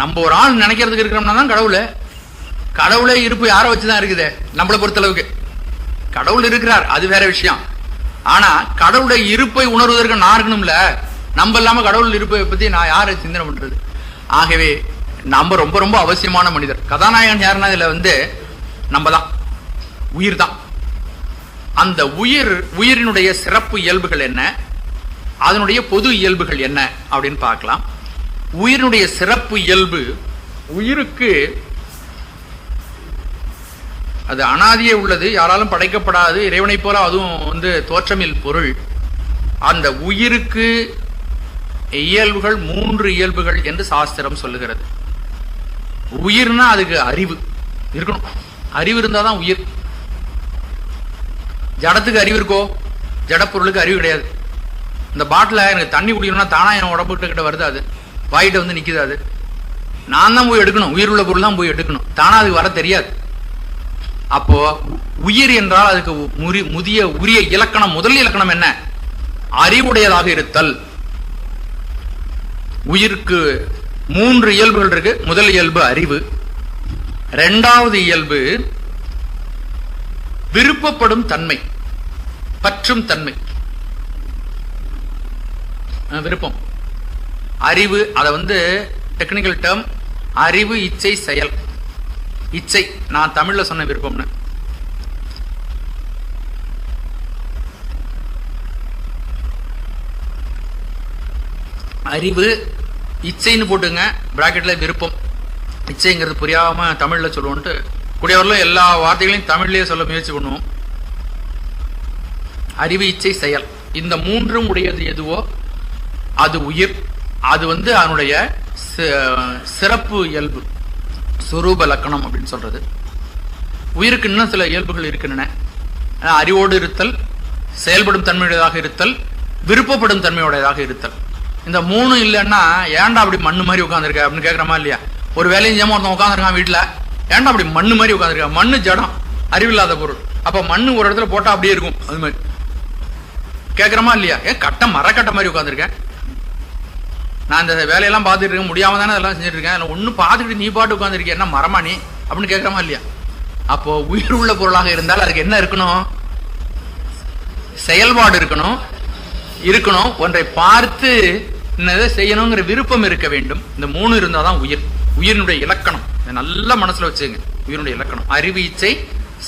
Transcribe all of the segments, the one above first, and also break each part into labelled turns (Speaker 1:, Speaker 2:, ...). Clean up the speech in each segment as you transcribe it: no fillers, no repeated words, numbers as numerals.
Speaker 1: நம்ம ஒரு ஆள் நினைக்கிறதுக்கு இருக்கிறோம்னா தான் கடவுளே இருப்பு யாரை வச்சுதான் இருக்குது. நம்மளை பொறுத்தளவுக்கு கடவுள் இருக்கிறார், அது வேற விஷயம். ஆனா கடவுளுடைய இருப்பை உணர்வதற்கு நான் இருக்கணும்ல. நம்ம இல்லாம கடவுள் இருப்பை பத்தி நான் யாரை சிந்தனை பண்றது? ஆகவே நம்ம ரொம்ப ரொம்ப அவசியமான மனிதர். கதாநாயகன் யாருன்னா இதுல நம்ம தான், உயிர் தான். அந்த உயிரினுடைய சிறப்பு இயல்புகள் என்ன, அதனுடைய பொது இயல்புகள் என்ன அப்படின்னு பார்க்கலாம். உயிரினுடைய சிறப்பு இயல்பு, உயிருக்கு அது அனாதியே உள்ளது, யாராலும் படைக்கப்படாது, இறைவனை போல அதுவும் தோற்றமில் பொருள். அந்த உயிருக்கு இயல்புகள் 3 இயல்புகள் என்று சாஸ்திரம் சொல்லுகிறது. உயிர்னா அதுக்கு அறிவு இருக்கணும். அறிவு இருந்தாதான் உயிர். ஜடத்துக்கு அறிவு இருக்கோ? ஜடப்பொருளுக்கு அறிவு கிடையாது. இந்த பாட்டில எனக்கு தண்ணி குடிக்கணும்னா தானா என் உடம்பு கிட்ட வருது, அது வாயிட்ட நிக்குது. அது நான் தான் போய் எடுக்கணும், உயிர் உள்ள பொருள் தான் போய் எடுக்கணும், தானா அதுக்கு வர தெரியாது. அப்போ உயிர் என்றால் அதுக்கு உரிய இலக்கணம், முதல் இலக்கணம் என்ன? அறிவுடையதாக இருத்தல். உயிருக்கு 3 இயல்புகள் இருக்கு. முதல் இயல்பு அறிவு. 2வது இயல்பு விருப்பப்படும் தன்மை, பற்றும் தன்மை, விருப்பம். அறிவு அத டெக்னிக்கல் டேர்ம் அறிவு, இச்சை, செயல். இச்சை நான் தமிழ்ல சொன்ன விருப்பம்னு. அறிவு இச்சைன்னு போட்டுங்க, பிராக்கெட்ல விருப்பம். இச்சைங்கிறது புரியாம தமிழ்ல சொல்லுவோம்ட்டு கூடியவர்களும் எல்லா வார்த்தைகளையும் தமிழ்லயே சொல்ல முயற்சி பண்ணுவோம். அறிவு, இச்சை, செயல், இந்த 3ம் உடையது எதுவோ அது உயிர். அது அதனுடைய சிறப்பு இயல்பு, சுரூப லக்கணம் அப்படின்னு சொல்றது. உயிருக்கு இன்னும் சில இயல்புகள் இருக்கின்றன. அறிவோடு இருத்தல், செயல்படும் தன்மையுடையதாக இருத்தல், விருப்பப்படும் தன்மையுடையதாக இருத்தல். இந்த 3 இல்லைன்னா ஏன்டா அப்படி மண்ணு மாதிரி உட்காந்துருக்க அப்படின்னு கேட்கறமா இல்லையா? ஒரு வேலையும் செய்யாம ஒருத்தன் உட்காந்துருக்கான் வீட்டுல, ஏன்டா அப்படி மண்ணு மாதிரி உட்காந்துருக்க? மண்ணு ஜடம், அறிவில்லாத பொருள். அப்ப மண்ணு ஒரு இடத்துல போட்டா அப்படியே இருக்கும். அது மாதிரி கேட்கறமா இல்லையா? மரக்கட்டை மாதிரி உட்காந்துருக்கேன், நான் இந்த வேலையெல்லாம் பார்த்துட்டு இருக்கேன், முடியாம தானே அதெல்லாம் செஞ்சுட்டு இருக்கேன், ஒன்னும் பார்த்துக்கிட்டு நீ பாட்டு உட்காந்துருக்கேன், என்ன மரமா நீ அப்படின்னு கேட்கறமா இல்லையா? அப்போ உயிர் உள்ள பொருளாக இருந்தால் அதுக்கு என்ன இருக்கணும்? செயல்பாடு இருக்கணும். ஒன்றை பார்த்து என்னதை செய்யணுங்கிற விருப்பம் இருக்க வேண்டும். இந்த 3 இருந்தாதான் உயிர். உயிரினுடைய இலக்கணம் நல்ல மனசுல வச்சுங்க. உயிரினுடைய இலக்கணம் அறிவு, இச்சை,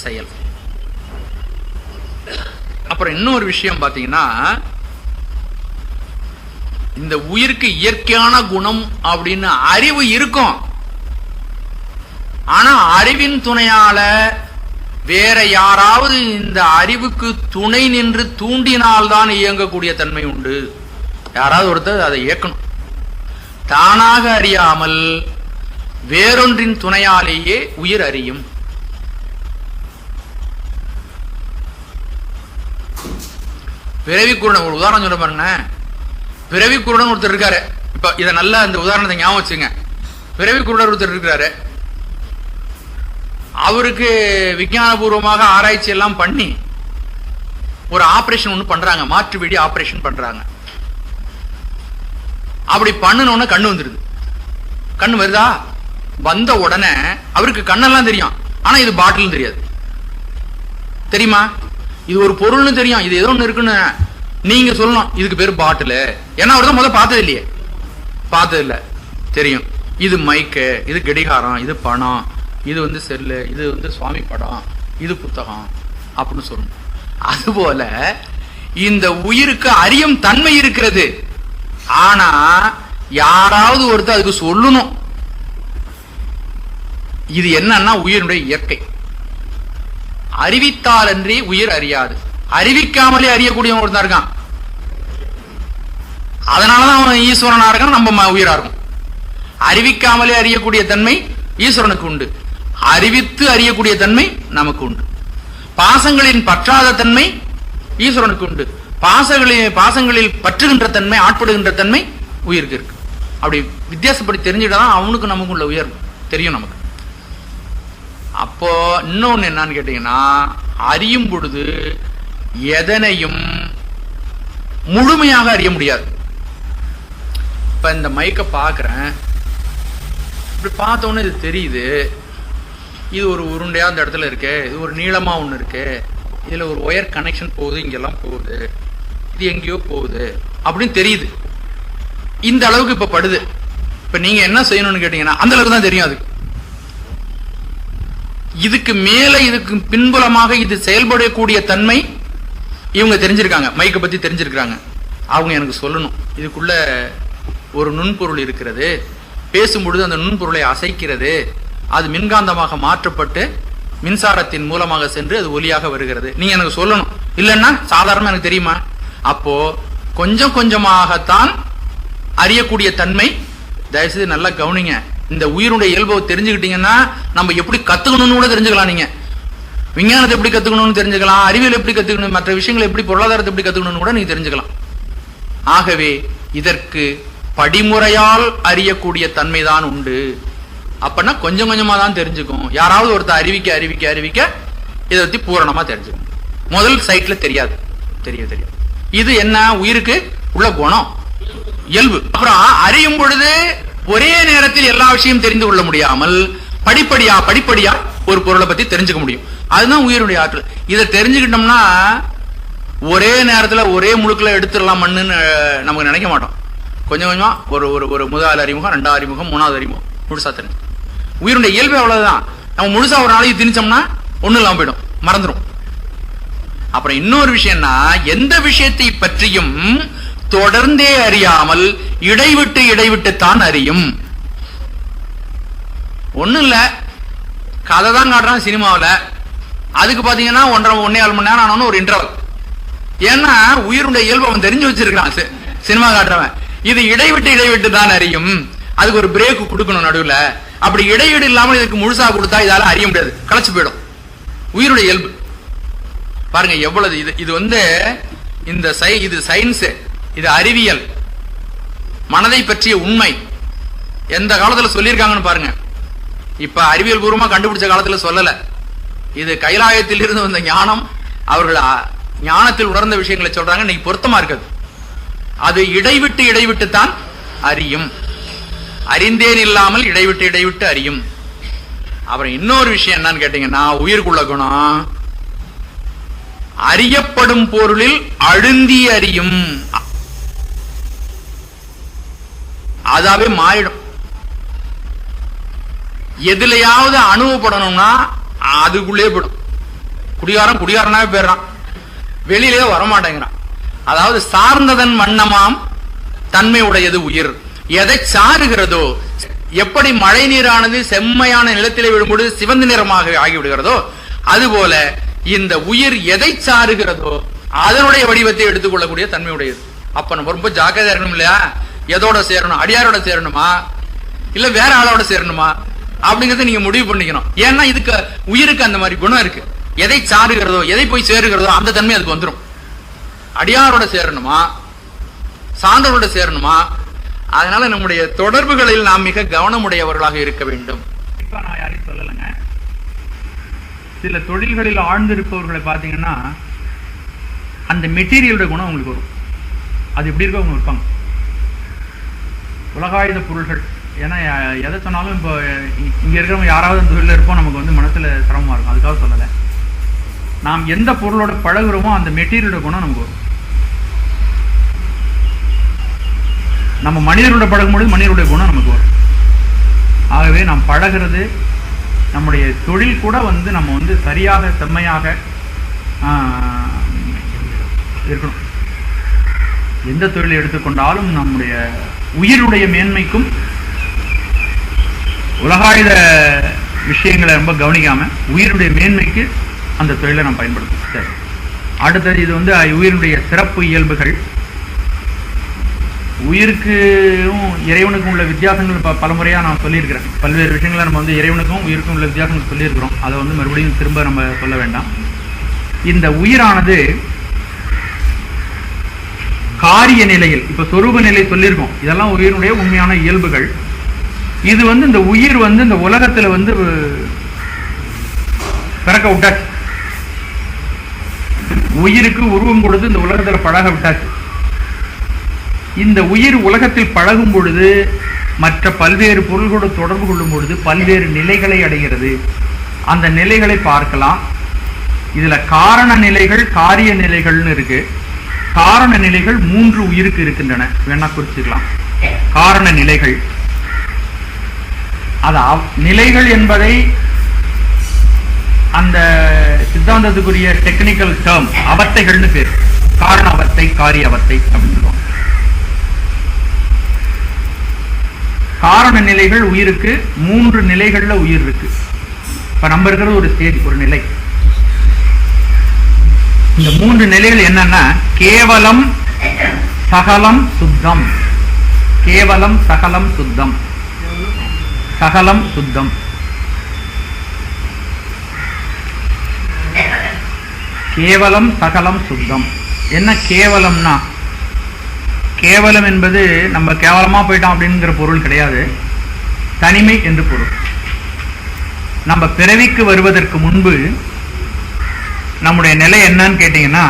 Speaker 1: செயல். அப்புறம் இன்னொரு விஷயம் பாத்தீங்கன்னா, இந்த உயிருக்கு இயற்கையான குணம் அப்படின்னு அறிவு இருக்கும். ஆனா அறிவின் துணையால வேற யாராவது இந்த அறிவுக்கு துணை நின்று தூண்டினால்தான் இயங்கக்கூடிய தன்மை உண்டு. யாராவது ஒருத்தர் அதை இயக்கணும். தானாக அறியாமல் வேறொன்றின் துணையாலேயே உயிர் அறியும். பிறவி குருடன், ஒரு உதாரணம் சொல்ல பாருங்க. பிறவி குருடன் ஒருத்தர் இருக்காரு. இப்ப இத நல்லா இந்த உதாரணத்தை ஞாபகம் வச்சுங்க. பிறவி குருடர் ஒருத்தர் இருக்கிறாரு. அவருக்கு விஞ்ஞானபூர்வமாக ஆராய்ச்சி எல்லாம் பண்ணி ஒரு ஆபரேஷன் ஒண்ணு பண்றாங்க, மாற்று வெடி ஆபரேஷன் பண்றாங்க. அப்படி பண்ணணும்னா கண்ணு வந்துருது. கண்ணு வருதா? வந்த உடனே அவருக்கு கண்ணெல்லாம் தெரியும், ஆனா இது பாட்டில் தெரியாது. தெரியுமா? இது ஒரு பொருள்னு தெரியும், இது ஏதோ ஒண்ணு இருக்குன்னு நீங்க சொல்லணும், இதுக்கு பேரு பாட்டில். ஏன்னா அவர் தான் முதல்ல பார்த்தது இல்லையே, பார்த்தது இல்ல, தெரியும். இது மைக்கு, இது கடிகாரம், இது பணம், இது செல்லு, இது சுவாமி படம், இது புத்தகம் அப்படின்னு சொல்லணும். அதுபோல இந்த உயிருக்கு அறியும் தன்மை இருக்கிறது. ஆனா யாராவது ஒருத்தர் அதுக்கு சொல்லணும். இது என்னன்னா உயிரினுடைய இயற்கை. அறிவித்தால் அன்றி உயிர் அறியாது. அறிவிக்காமலே அறியக்கூடிய ஒருத்தர் இருக்கான். அதனாலதான் அவன் ஈஸ்வரனா இருக்கான், நம்ம உயிரா இருக்கும். அறிவிக்காமலே அறியக்கூடிய தன்மை ஈஸ்வரனுக்கு உண்டு. அறிவித்து அறியக்கூடிய தன்மை நமக்கு உண்டு. பாசங்களின் பற்றாத தன்மை ஈஸ்வரனுக்கு உண்டு. பாசங்களில் பற்றுகின்ற தன்மை, ஆட்படுகின்ற தன்மை உயிருக்கு இருக்கு. அப்படி வித்தியாசப்படி தெரிஞ்சுட்டாதான் அவனுக்கு நமக்கு உள்ள உயர் தெரியும் நமக்கு. அப்போ இன்னொன்னு என்னன்னு கேட்டீங்கன்னா, அறியும் பொழுது எதனையும் முழுமையாக அறிய முடியாது. இப்ப இந்த மைக்க பாக்குறேன், இப்படி பார்த்த உடனே இது தெரியுது, இது ஒரு உருண்டையா அந்த இடத்துல இருக்கு, இது ஒரு நீளமா ஒண்ணு இருக்கு, இதுல ஒரு ஒயர் கனெக்ஷன் போகுது, இங்கெல்லாம் போகுது, இது எங்கேயோ போகுது அப்படின்னு தெரியுது. இந்த அளவுக்கு இப்ப படுது. இப்ப நீங்க என்ன செய்யணும்னு கேட்டீங்கன்னா அந்த அளவுக்கு தான் தெரியும். அதுக்கு இதுக்கு மேல இதுக்கு பின்புலமாக இது செயல்படக்கூடிய தன்மை இவங்க தெரிஞ்சிருக்காங்க, மைக்கை பத்தி தெரிஞ்சிருக்காங்க. அவங்க எனக்கு சொல்லணும் இதுக்குள்ள ஒரு நுண்பொருள் இருக்கிறது, பேசும்பொழுது அந்த நுண்பொருளை அசைக்கிறது, அது மின்காந்தமாக மாற்றப்பட்டு மின்சாரத்தின் மூலமாக சென்று அது ஒலியாக வருகிறது. நீங்க எனக்கு சொல்லணும், இல்லைன்னா சாதாரணமா எனக்கு தெரியுமா? அப்போ கொஞ்சம் கொஞ்சமாகத்தான் அறியக்கூடிய தன்மை. தயவுசெய்து நல்லா கவனிங்க. இந்த உயிருடைய இயல்பை தெரிஞ்சுக்கிட்டீங்கன்னா நம்ம எப்படி கத்துக்கணும்னு கூட தெரிஞ்சுக்கலாம். நீங்க விஞ்ஞானத்தை எப்படி கத்துக்கணும்னு தெரிஞ்சுக்கலாம், அறிவியல் எப்படி கத்துக்கணும், மற்ற விஷயங்களை எப்படி, பொருளாதாரத்தை எப்படி கத்துக்கணும்னு கூட நீங்க தெரிஞ்சுக்கலாம். ஆகவே இதற்கு படிமுறையால் அறியக்கூடிய தன்மைதான் உண்டு. அப்படின்னா கொஞ்சம் கொஞ்சமா தான் தெரிஞ்சுக்கும். யாராவது ஒருத்தர் அறிவிக்க அறிவிக்க அறிவிக்க இதை பத்தி பூரணமா தெரிஞ்சுக்கும். முதல் சைட்ல தெரியாது, தெரியாது. இது என்ன? உயிருக்கு உள்ள குணம், இயல்பு. அப்புறம் அறியும் பொழுது ஒரே நேரத்தில் எல்லா விஷயம் தெரிந்து கொள்ள முடியாமல் படிப்படியா ஒரு பொருளை பத்தி தெரிஞ்சுக்க முடியும். அதுதான் உயிருடைய ஆற்றல். இதை தெரிஞ்சுக்கிட்டோம்னா ஒரே நேரத்துல ஒரே முழுக்கல எடுத்துடலாம் மண்ணுன்னு நமக்கு நினைக்க மாட்டோம். கொஞ்சம் கொஞ்சமா ஒரு முதல் அறிமுகம், ரெண்டாவது அறிமுகம், மூணாவது அறிமுகம் முழுசா தெரிஞ்சு. உயிருடைய இயல்பு அவ்வளவுதான். நம்ம முழுசா ஒரு நாளைக்கு திணிச்சோம்னா ஒண்ணு இல்லாம போயிடும், மறந்துடும். அப்புறம் இன்னொரு விஷயம்னா, எந்த விஷயத்தை பற்றியும் தொடர்ந்தே அறியாமல் இடைவிட்டு தான் அறியும். ஒண்ணும் இல்ல, கதை தான் காட்டுறான் சினிமாவில், அதுக்கு பாத்தீங்கன்னா 1.5 மணி நேரம் ஆனோன்னு ஒரு இன்டர்வல். ஏன்னா உயிருடைய இயல்பு அவன் தெரிஞ்சு வச்சிருக்கான் சினிமா காட்டுறவன். இது இடைவிட்டு தான் அறியும். அதுக்கு ஒரு பிரேக் கொடுக்கணும் நடுவுல. அப்படி இடையீடு இல்லாமல் இதுக்கு முழுசா கொடுத்தா இதால அறிய முடியாது, களைச்சு போயிடும். உயிருடைய இயல்பு பாருங்க எவ்வளவு. இது வந்து இது சயின்ஸ், இது அறிவியல், மனதை பற்றிய உண்மை. எந்த காலத்துல சொல்லியிருக்காங்கன்னு பாருங்க. இப்ப அறிவியல் பூர்வமா கண்டுபிடிச்ச காலத்துல சொல்லல. இது கைலாயத்தில் இருந்து வந்த ஞானம், அவர்கள் ஞானத்தில் உணர்ந்த விஷயங்களை சொல்றாங்க. இன்னைக்கு பொருத்தமா இருக்குது. அது இடைவிட்டு தான் அறியும். அறிந்தேன் இல்லாமல் இடைவிட்டு அறியும். அப்புறம் இன்னொரு விஷயம் என்னன்னு கேட்டீங்கன்னா, உயிருக்குள்ள குணம் அறியப்படும் பொருளில் அழுந்தி அறியும். அதாவே மாறிடும். எதுலையாவது அனுபவப்படணும்னா அதுக்குள்ளே போயிடும். குடிகாரனாவே போயிடுறான், வெளியிலே வரமாட்டேங்கிறான். அதாவது சார்ந்ததன் வண்ணமாம் தன்மை உடையது உயிர். எதை சாருகிறதோ, எப்படி மழை நீரானது செம்மையான நிலத்திலே விழும்பொழுது சிவந்த நிறமாக ஆகிவிடுகிறதோ, அதுபோல இந்த உயிர் எதை சாருகிறதோ அதனுடைய வடிவத்தை எடுத்துக்கொள்ளக்கூடிய தன்மை உடையது. அப்ப நம்ம ரொம்ப ஜாக்கிரதையா இருக்கணும் இல்லையா? எதோட சேரணும்? அடியாரோட சேரணுமா இல்ல வேற ஆளோட சேரணுமா அப்படிங்கறத நீங்க முடிவு பண்ணிக்கணும். ஏன்னா இதுக்கு உயிருக்கு அந்த மாதிரி குணம் இருக்கு. எதை சாருகிறதோ, எதை போய் சேருகிறதோ அந்த தன்மை அதுக்கு வந்துடும். அடியாரோட சேரணுமா, சான்றோரோட சேரணுமா? அதனால நம்முடைய தொடர்புகளில் நாம் மிக கவனமுடையவர்களாக இருக்க வேண்டும். இப்ப நான் யாரையும் சொல்லலைங்க. சில தொழில்களில் ஆழ்ந்திருப்பவர்களை பார்த்தீங்கன்னா அந்த மெட்டீரியலோட குணம் உங்களுக்கு வரும். அது எப்படி இருக்கோ அவங்க இருப்பாங்க. உலகாயுத பொருள்கள், ஏன்னா எதை சொன்னாலும் இப்போ இங்க இருக்கிறவங்க யாராவது அந்த தொழில இருப்போம், நமக்கு வந்து மனசுல சிரமமா இருக்கும். அதுக்காக சொல்லலை. நாம் எந்த பொருளோட பழகுறோமோ அந்த மெட்டீரியலோட குணம் நமக்கு வரும். நம்ம மனிதரோட பழகும்பொழுது மனிதருடைய குணம் நமக்கு வரும். ஆகவே நாம் பழகிறது, நம்முடைய தொழில் கூட வந்து நம்ம வந்து சரியாக செம்மையாக இருக்கணும். எந்த தொழிலை எடுத்துக்கொண்டாலும் நம்முடைய உயிருடைய மேன்மைக்கும் உலகாயுத விஷயங்களை ரொம்ப கவனிக்காம உயிருடைய மேன்மைக்கு அந்த தொழிலை நாம் பயன்படுத்தணும். சரி, அடுத்தது இது வந்து உயிருடைய சிறப்பு இயல்புகள். உயிருக்கும் இறைவனுக்கும் உள்ள வித்தியாசங்கள் பல முறையாக நான் சொல்லியிருக்கிறேன். பல்வேறு விஷயங்களை நம்ம வந்து இறைவனுக்கும் உயிருக்கும் உள்ள வித்தியாசங்கள் சொல்லியிருக்கிறோம். அதை வந்து மறுபடியும் திரும்ப நம்ம சொல்ல வேண்டாம். இந்த உயிரானது காரிய நிலையில், இப்ப சொரூப நிலை சொல்லியிருக்கோம், இதெல்லாம் உயிரினுடைய உண்மையான இயல்புகள். இது வந்து இந்த உயிர் வந்து இந்த உலகத்துல வந்து பிறக்க விட்டாச்சு. உயிருக்கு உருவம் கொடுத்து இந்த உலகத்துல பழக விட்டாச்சு. இந்த உயிர் உலகத்தில் பழகும் பொழுது
Speaker 2: மற்ற பல்வேறு பொருள்களோடு தொடர்பு கொள்ளும் பொழுது பல்வேறு நிலைகளை அடைகிறது. அந்த நிலைகளை பார்க்கலாம். இதுல காரண நிலைகள், காரிய நிலைகள்னு இருக்கு. காரண நிலைகள் 3 உயிருக்கு இருக்கின்றன. வேணா குறிச்சுக்கலாம். காரண நிலைகள், அது நிலைகள் என்பதை அந்த சித்தாந்தத்துக்குரிய டெக்னிக்கல் டேர்ம் அவத்தைகள்னு பேர். காரண அவத்தை, காரிய அவத்தை அப்படின்னு சொல்லுவாங்க. காரண நிலைகள் உயிருக்கு 3 நிலைகள்ல உயிர் இருக்கு. இப்ப நம்ம இருக்கிறது ஒரு ஸ்டேஜ், ஒரு நிலை. இந்த 3 நிலைகள் என்னன்னா கேவலம், சகலம், சுத்தம். கேவலம், சகலம், சுத்தம். சகலம், சுத்தம். கேவலம், சகலம், சுத்தம். என்ன கேவலம்னா, கேவலம் என்பது நம்ம கேவலமா போயிட்டோம் அப்படிங்கிற பொருள் கிடையாது, தனிமை என்று பொருள். நம்ம பிறவிக்கு வருவதற்கு முன்பு நம்முடைய நிலை என்னன்னு கேட்டீங்கன்னா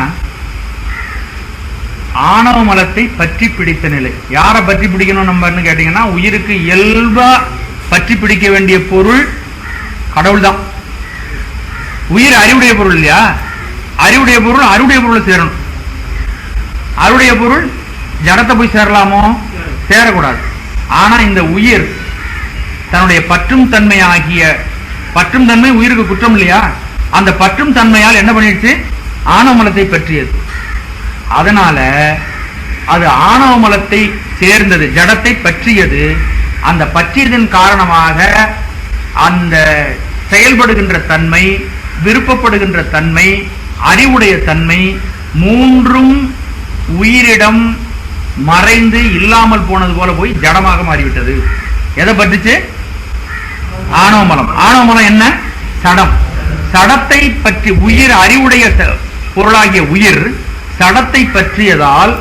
Speaker 2: ஆணவ மலத்தை பற்றி பிடித்த நிலை. யாரை பற்றி பிடிக்கணும் நம்மன்னு கேட்டீங்கன்னா, உயிருக்கு இயல்பா பற்றி பிடிக்க வேண்டிய பொருள் கடவுள் தான். உயிர் அறிவுடைய பொருள் இல்லையா? அறிவுடைய பொருள் அருடைய பொருளை சேரணும். அருடைய பொருள் ஜடத்தை போய் சேரலாமோ? சேரக்கூடாது. ஆனா இந்த உயிர் தன்னுடைய பற்றும் தன்மை ஆகிய, பற்றும் தன்மை உயிருக்கு குற்றம் இல்லையா? அந்த பற்றும் தன்மையால் என்ன பண்ணிடுச்சு? ஆணவ மலத்தை பற்றியது. அதனால அது ஆணவ மலத்தை சேர்ந்தது, ஜடத்தை பற்றியது. அந்த பற்றியதன் காரணமாக அந்த செயல்படுகின்ற தன்மை, விருப்பப்படுகின்ற தன்மை, அறிவுடைய தன்மை 3ம் உயிரிடம் மறைந்து இல்லாமல் போனது போல போய் ஜடமாக மாறிவிட்டது. எதை பற்றிச்சு? ஆணவ மலம். ஆணவ மலம் என்ன? சடம். சடத்தை பற்றி உயிர், அறிவுடைய பொருளாகிய உயிர் சடத்தை பற்றியதால்,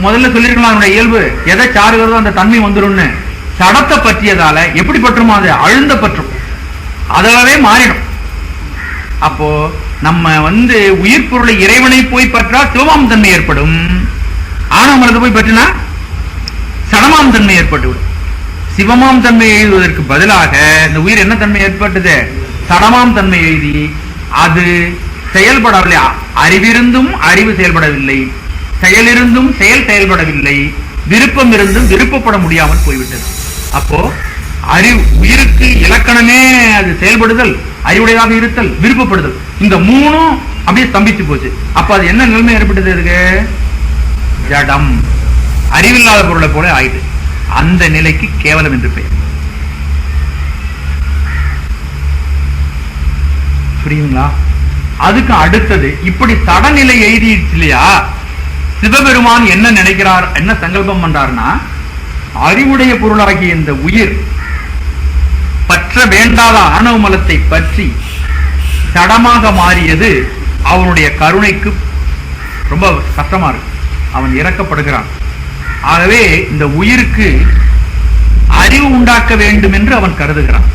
Speaker 2: முதல்ல சொல்லிருக்கலாம் அதனுடைய இயல்பு எதை சாருகிறதோ அந்த தன்மை வந்துடும். சடத்தை பற்றியதால எப்படி பற்றுமோ அது அழுந்த பற்றும், அதவே மாறிடும். அப்போ நம்ம உயிர் பொருளை இறைவனை போய் பற்றால் சிவமாம் தன்மை ஏற்படும். ஆணவ மலத்தை போய் பற்றினா சடமாம் தன்மை ஏற்பட்டுவிடும். சிவமாம் தன்மை எழுதுவதற்கு பதிலாக இந்த உயிர் என்ன தன்மை ஏற்பட்டது? சடமாம் தன்மை எழுதி அது செயல்படவில்லை. அறிவிருந்தும் அறிவு செயல்படவில்லை, செயலிருந்தும் செயல் செயல்படவில்லை, விருப்பம் இருந்தும் விருப்பப்பட முடியாமல் போய்விட்டது. அப்போ அறிவு உயிருக்கு இலக்கணமே அது செயல்படுதல், அறிவுடையதாக இருத்தல், விருப்பப்படுதல். இந்த 3ம் அப்படியே ஸ்தம்பிச்சு போச்சு. அப்ப அது என்ன நிலைமை ஏற்பட்டது? இருக்கு ஜடம், அறிவில்லாத பொருளை போல ஆயிட்டு. அந்த நிலைக்கு கேவலம் என்று பெயர். புரியுங்களா? அதுக்கு அடுத்தது இப்படி சடநிலை எழுதிடுச்சு இல்லையா? சிவபெருமான் என்ன நினைக்கிறார், என்ன சங்கல்பம் பண்றாருன்னா, அறிவுடைய பொருளாகிய இந்த உயிர் பற்ற வேண்டாத ஆணவ மலத்தை பற்றி சடமாக மாறியது அவனுடைய கருணைக்கு ரொம்ப கஷ்டமா இருக்கு. அவன் இறக்கப்படுகிறான். ஆகவே இந்த உயிருக்கு அறிவு உண்டாக்க வேண்டும் என்று அவன் கருதுகிறான்.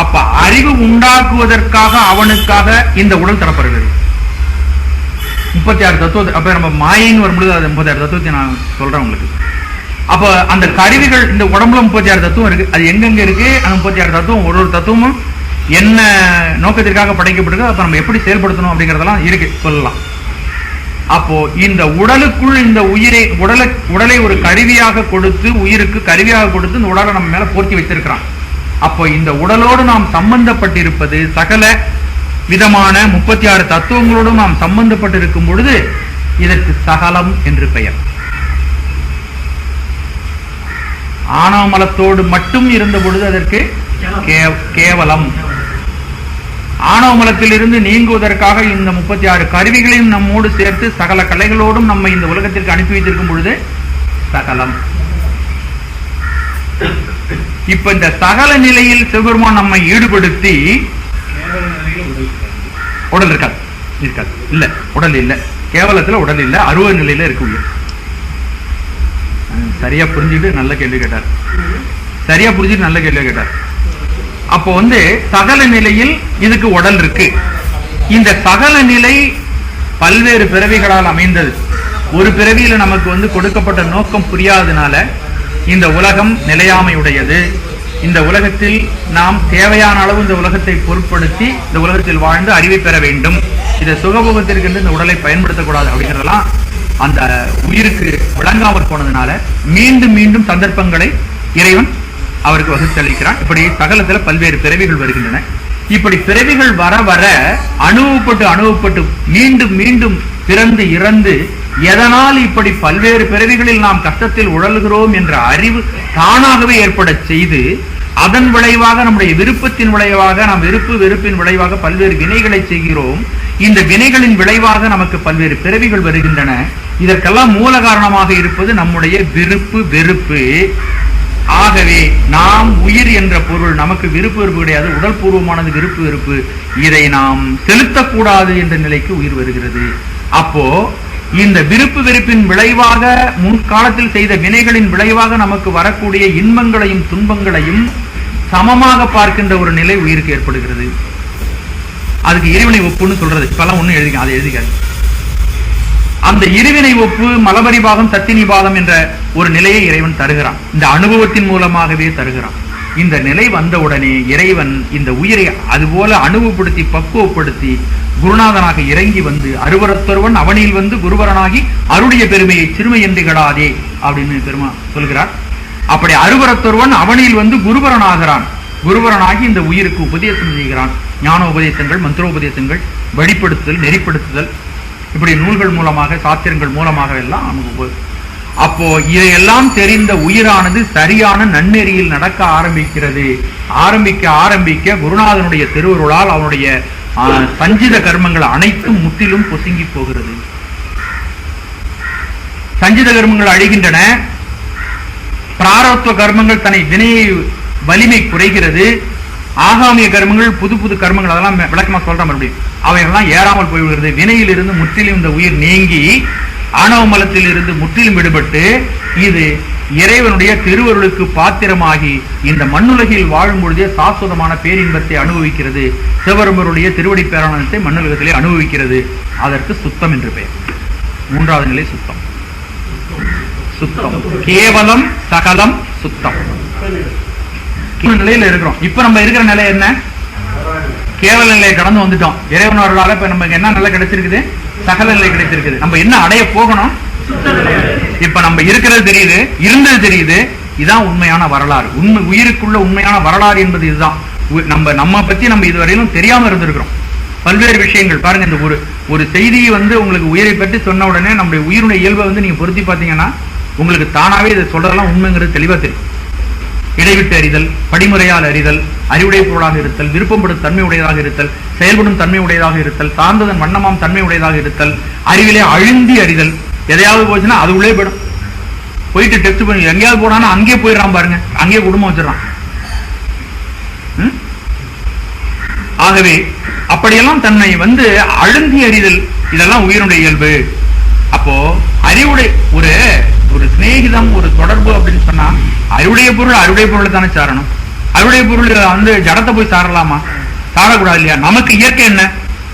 Speaker 2: அப்ப அறிவு உண்டாக்குவதற்காக அவனுக்காக இந்த உடல் தரப்படுகிறது. 36 தத்துவத்தை, அப்ப நம்ம மாயின்னு வரும்பொழுது அது 36 தத்துவத்தை நான் சொல்றேன் உங்களுக்கு. அப்ப அந்த கருவிகள், இந்த உடம்புல 36 தத்துவம் இருக்கு. அது எங்கெங்க இருக்கு? அந்த 36 தத்துவம், ஒரு தத்துவமும் என்ன நோக்கத்திற்காக படைக்கப்பட்டிருக்கு, அப்ப நம்ம எப்படி செயல்படுத்தணும் அப்படிங்கறதெல்லாம் இருக்கு, சொல்லலாம். அப்போ இந்த உடலுக்குள் இந்த உயிரை, உடலை ஒரு கருவியாக கொடுத்து, உயிருக்கு கருவியாக கொடுத்து இந்த உடலை நம்ம மேல போர்த்தி வச்சிருக்கிறான். அப்போ இந்த உடலோடு நாம் சம்பந்தப்பட்டிருப்பது சகல விதமான 36 தத்துவங்களோடும் நாம் சம்பந்தப்பட்டிருக்கும் பொழுது இதற்கு சகலம் என்று பெயர். ஆணவ மலத்தோடு மட்டும் இருந்த பொழுது அதற்கு கேவலம். ஆணவ மலத்தில் இருந்து நீங்குவதற்காக இந்த 36 கருவிகளையும் நம்மோடு சேர்த்து சகல கலைகளோடும் நம்ம இந்த உலகத்திற்கு அனுப்பி வைத்திருக்கும் பொழுது சகலம். இப்ப இந்த சகல நிலையில் சிவபெருமான் நம்மை ஈடுபடுத்தி, உடல் இருக்காது, இருக்காது, இல்ல உடல் இல்ல, கேவலத்துல உடல் இல்ல, அருவ நிலையில இருக்கு உயிர். சரியா புரிஞ்சுட்டு நல்ல கேள்வி கேட்டார். சரியா புரிஞ்சுட்டு நல்ல கேள்வி கேட்டார். அப்போ சகல நிலையில் இதுக்கு உடல் இருக்கு. இந்த சகல நிலை பல்வேறு பிறவிகளால் அமைந்தது. ஒரு பிறவியில நமக்கு கொடுக்கப்பட்ட நோக்கம் புரியாததுனால இந்த உலகம் நிலையாமையுடையது. இந்த உலகத்தில் நாம் தேவையான அளவு இந்த உலகத்தை பொருட்படுத்தி இந்த உலகத்தில் வாழ்ந்து அறிவை பெற வேண்டும். இதை சுகபோகத்திற்கு இந்த உடலை பயன்படுத்தக்கூடாது அப்படிங்கிறதெல்லாம் அந்த உயிருக்கு விளங்காமல் போனதுனால மீண்டும் மீண்டும் சந்தர்ப்பங்களை இறைவன் அவருக்கு வகுத்தளிக்கிறான். இப்படி சகலத்துல பல்வேறு பிறவிகள் வருகின்றன. இப்படி பிறவிகள் வர வர அனுபவப்பட்டு மீண்டும் மீண்டும் பிறந்து இறந்து எதனால் இப்படி பல்வேறு பிறவிகளில் நாம் கஷ்டத்தில் உழல்கிறோம் என்ற அறிவு தானாகவே ஏற்பட செய்து அதன் விளைவாக நம்முடைய விருப்பத்தின் விளைவாக நாம் வெறுப்பின் விளைவாக பல்வேறு வினைகளை செய்கிறோம். இந்த வினைகளின் விளைவாக நமக்கு பல்வேறு பிறவிகள் வருகின்றன. இதற்கெல்லாம் மூல காரணமாக இருப்பது நம்முடைய விருப்பு வெறுப்பு. ஆகவே நாம் உயிர் என்ற பொருள் நமக்கு விருப்பு வெறுப்பு கிடையாது, உடல் பூர்வமானது விருப்பு வெறுப்பு. இதை நாம் செலுத்தக்கூடாது என்ற நிலைக்கு உயிர் வருகிறது. அப்போ இந்த விருப்பு வெறுப்பின் விளைவாக முன்காலத்தில் செய்த வினைகளின் விளைவாக நமக்கு வரக்கூடிய இன்பங்களையும் துன்பங்களையும் சமமாக பார்க்கின்ற ஒரு நிலை உயிருக்கு ஏற்படுகிறது. அதுக்கு இருவினை ஒப்புன்னு சொல்றது. இப்பெல்லாம் ஒண்ணு எழுதிக்க, அதை எழுதிக்காது. அந்த இருவினை ஒப்பு மலபரிபாகம் சத்தினிபாகம் என்ற ஒரு நிலையை இறைவன் தருகிறான். இந்த அனுபவத்தின் மூலமாகவே தருகிறான். இந்த நிலை வந்தவுடனே இறைவன் இந்த உயிரை அதுபோல அனுபவப்படுத்தி பக்குவப்படுத்தி குருநாதனாக இறங்கி வந்து அருவரத்தொருவன் அவனில் வந்து குருவரனாகி அருடைய பெருமையை சிறுமை என்று கடாதே அப்படின்னு பெருமா சொல்கிறார். அப்படி அருவரத்தொருவன் அவனில் வந்து குருவரனாகிறான். குருவரனாகி இந்த உயிருக்கு உபதேசம் செய்கிறான். ஞான உபதேசங்கள், மந்திரோபதேசங்கள், வழிப்படுத்துதல், நெறிப்படுத்துதல், இப்படி நூல்கள் மூலமாக சாத்திரங்கள் மூலமாக எல்லாம் நமக்கு. அப்போ இதையெல்லாம் தெரிந்த உயிரானது சரியான நன்னெறியில் நடக்க ஆரம்பிக்கிறது. ஆரம்பிக்க குருநாதனுடைய திருவருளால் அவனுடைய சஞ்சித கர்மங்கள் அனைத்தும் முற்றிலும் பொசுங்கி போகிறது. சஞ்சித கர்மங்கள் அழிகின்றன. பிராரப்த கர்மங்கள் தன்னை வினையை வலிமை குறைகிறது. ஆகாமிய கர்மங்கள் புது புது கர்மங்கள் அதெல்லாம் விளக்கமா சொல்ற மறுபடியும் அவையெல்லாம் ஏறாமல் போய்விடுகிறது. வினையில் இருந்து முற்றிலும் இந்த உயிர் நீங்கி ஆணவ மலத்தில் இருந்து முற்றிலும் விடுபட்டு இது இறைவனுடைய திருவருளுக்கு பாத்திரமாகி இந்த மண்ணுலகில் வாழும் பொழுதே சாஸ்வதமான பேரின்பத்தை அனுபவிக்கிறது. சிவபெருமானுடைய திருவடி பேரானந்தத்தை மண்ணுலகத்திலே அனுபவிக்கிறது. அதற்கு சுத்தம் என்று பெயர். மூன்றாவது நிலை சுத்தம். சுத்தம் கேவலம் சகலம் சுத்தம் நிலையில இருக்கிறோம். இப்ப நம்ம இருக்கிற நிலை என்ன? கேவல நிலையை கடந்து வந்துட்டோம். இறைவனவர்களால இப்ப நமக்கு என்ன நிலை கிடைச்சிருக்குது? சகல நிலை கிடைச்சிருக்குது. நம்ம என்ன அடைய போகணும்? இப்ப நம்ம இருக்கிறது தெரியுது, இருந்தது தெரியுது. இதுதான் உண்மையான வரலாறு. உண்மை உயிருக்குள்ள உண்மையான வரலாறு என்பது இதுதான். நம்ம பத்தி நம்ம இதுவரையிலும் தெரியாம இருந்திருக்கிறோம். பல்வேறு விஷயங்கள் பாருங்க. இந்த ஒரு செய்தியை உங்களுக்கு உயிரை பற்றி சொன்ன உடனே நம்முடைய உயிருடைய இயல்பை நீங்க பொருத்தி பார்த்தீங்கன்னா உங்களுக்கு தானாவே இதை சொல்றதெல்லாம் உண்மைங்கிறது தெளிவா தெரியும். இடைவிட்டு அறிதல், படிமுறையால் அறிதல், அறிவுடைய பொருளாக இருத்தல், விருப்பப்படும் தன்மை உடையதாக இருத்தல், செயல்படும் தன்மை உடையதாக இருத்தல், சார்ந்ததன் வண்ணமாம் தன்மை உடையதாக இருத்தல், அறிவிலே அழுந்தி அறிதல். எதையாவது போச்சுன்னா அது உள்ளே போயிடும். போயிட்டு டெஸ்ட் பண்ணி எங்கேயாவது போனாலும் அங்கேயே போயிடறான் பாருங்க, அங்கேயே குடும்பம் வச்சிடறான். ஆகவே அப்படியெல்லாம் தன்னை அழுந்தி அறிதல், இதெல்லாம் உயிருடைய இயல்பு. அப்போ அறிவுடைய ஒரு சிநேகிதம், ஒரு தொடர்பு அப்படின்னு சொன்னா அருடைய பொருள் தானே சாரணும். அருடைய பொருள் ஜடத்தை போய் சாரலாமா? சாரக்கூடாது இல்லையா? நமக்கு இயற்கை என்ன?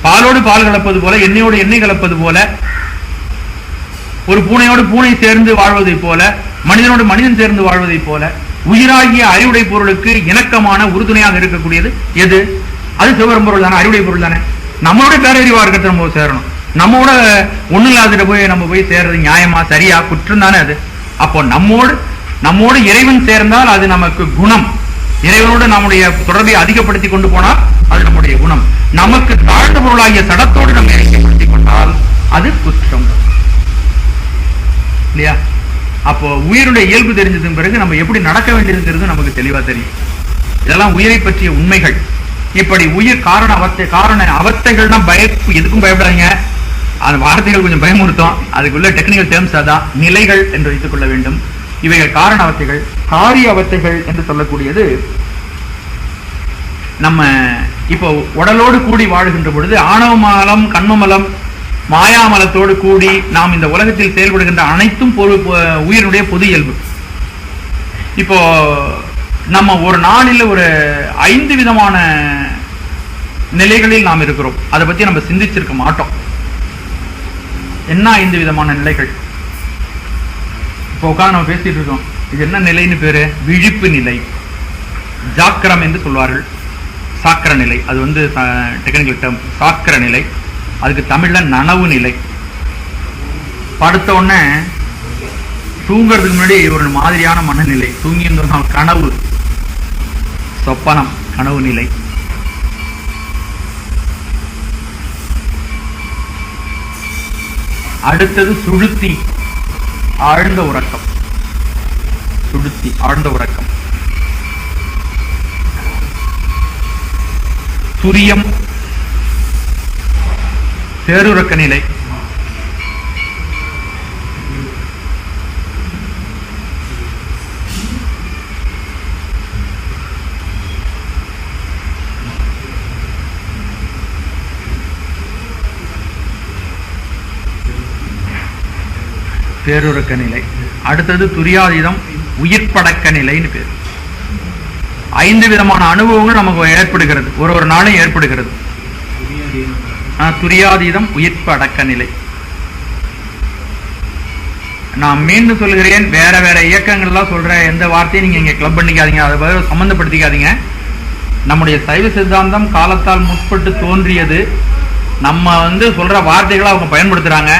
Speaker 2: பாலோடு பால் கலப்பது போல, எண்ணெயோடு எண்ணெய் கலப்பது போல, ஒரு பூனையோடு பூனை சேர்ந்து வாழ்வதை போல, மனிதனோடு மனிதன் சேர்ந்து வாழ்வதை போல, உயிராகிய அறிவுடைய பொருளுக்கு இணக்கமான உறுதுணையாக இருக்கக்கூடியது எது? அது சிவபெரும்பொருள் தானே, அறிவுடைய பொருள் தானே. நம்மளோட பேரறிவா இருக்கிறத நம்ம சேரணும். நம்மோட ஒண்ணு இல்லாத போய் நம்ம போய் சேர்றது நியாயமா, சரியா, குற்றம் தானே அது. அப்போ நம்மோடு இறைவன் சேர்ந்தால் அது நமக்கு குணம். இறைவனோடு நம்முடைய தொடர்பை அதிகப்படுத்தி கொண்டு போனால் அது நம்முடைய குணம். நமக்கு தாழ்ந்த பொருளாகிய சடத்தோடு நம்ம ஐக்கியப்படுத்திக் கொண்டால் அது குற்றம் இல்லையா? அப்போ உயிருடைய இயல்பு தெரிஞ்சதுக்கு பிறகு நம்ம எப்படி நடக்க வேண்டியதுங்கிறது நமக்கு தெளிவா தெரியும். இதெல்லாம் உயிரை பற்றிய உண்மைகள். இப்படி உயிர் காரண அவத்தைகள்னா எதுக்கும் பயப்படாதீங்க. அந்த வார்த்தைகள் கொஞ்சம் பயமுறுத்தும். அதுக்குள்ள டெக்னிக்கல் டேர்ம்ஸ் அதான் நிலைகள் என்று வைத்துக் கொள்ள வேண்டும். இவைகள் காரண அவத்தைகள். காரிய அவத்தைகள் என்று சொல்லக்கூடியது நம்ம இப்போ உடலோடு கூடி வாழுகின்ற பொழுது ஆணவமலம், கண்மமலம், மாயாமலத்தோடு கூடி நாம் இந்த உலகத்தில் செயல்படுகின்ற அனைத்தும் உயிரினுடைய பொது இயல்பு. இப்போ நம்ம ஒரு நாளில் ஒரு 5 விதமான நிலைகளில் நாம் இருக்கிறோம். அதை பத்தி நம்ம சிந்திச்சிருக்க மாட்டோம். என்ன 5 விதமான நிலைகள்? இப்போ உட்காந்து நம்ம பேசிட்டு இருக்கோம். இது என்ன நிலைன்னு பேரு? விழிப்பு நிலை, ஜாக்கிரம் என்று சொல்வார்கள். சாக்கிர நிலை, அது வந்து டெக்னிக்கல் டேர்ம். சாக்கிர நிலை, அதுக்கு தமிழ்ல நனவு நிலை. படுத்த உடனே தூங்குறதுக்கு முன்னாடி ஒரு மாதிரியான மனநிலை, தூங்கி இருந்தோம் கனவு, சொப்பனம், கனவு நிலை. அடுத்தது சுழுத்தி, ஆழ்ந்த உறக்கம். சுழுத்தி, ஆழ்ந்த உறக்கம். துரியம், பேருறக்க நிலை. பேருறக்க நிலை. அடுத்தது துரியாதீதம், உயிர்ப்படக்க நிலைன்னு பேர். 5 விதமான அனுபவங்கள் நமக்கு ஏற்படுகிறது, ஒரு நாளும் ஏற்படுகிறது. துரியாதீதம், உயிர்ப்படக்க நிலை. நான் மீண்டும் சொல்கிறேன், வேற வேற இயக்கங்கள்லாம் சொல்ற எந்த வார்த்தையும் நீங்க இங்க கிளப் பண்ணிக்காதீங்க, அதை சம்பந்தப்படுத்திக்காதீங்க. நம்முடைய சைவ சித்தாந்தம் காலத்தால் முற்பட்டு தோன்றியது. நம்ம வந்து சொல்ற வார்த்தைகளை அவங்க பயன்படுத்துறாங்க.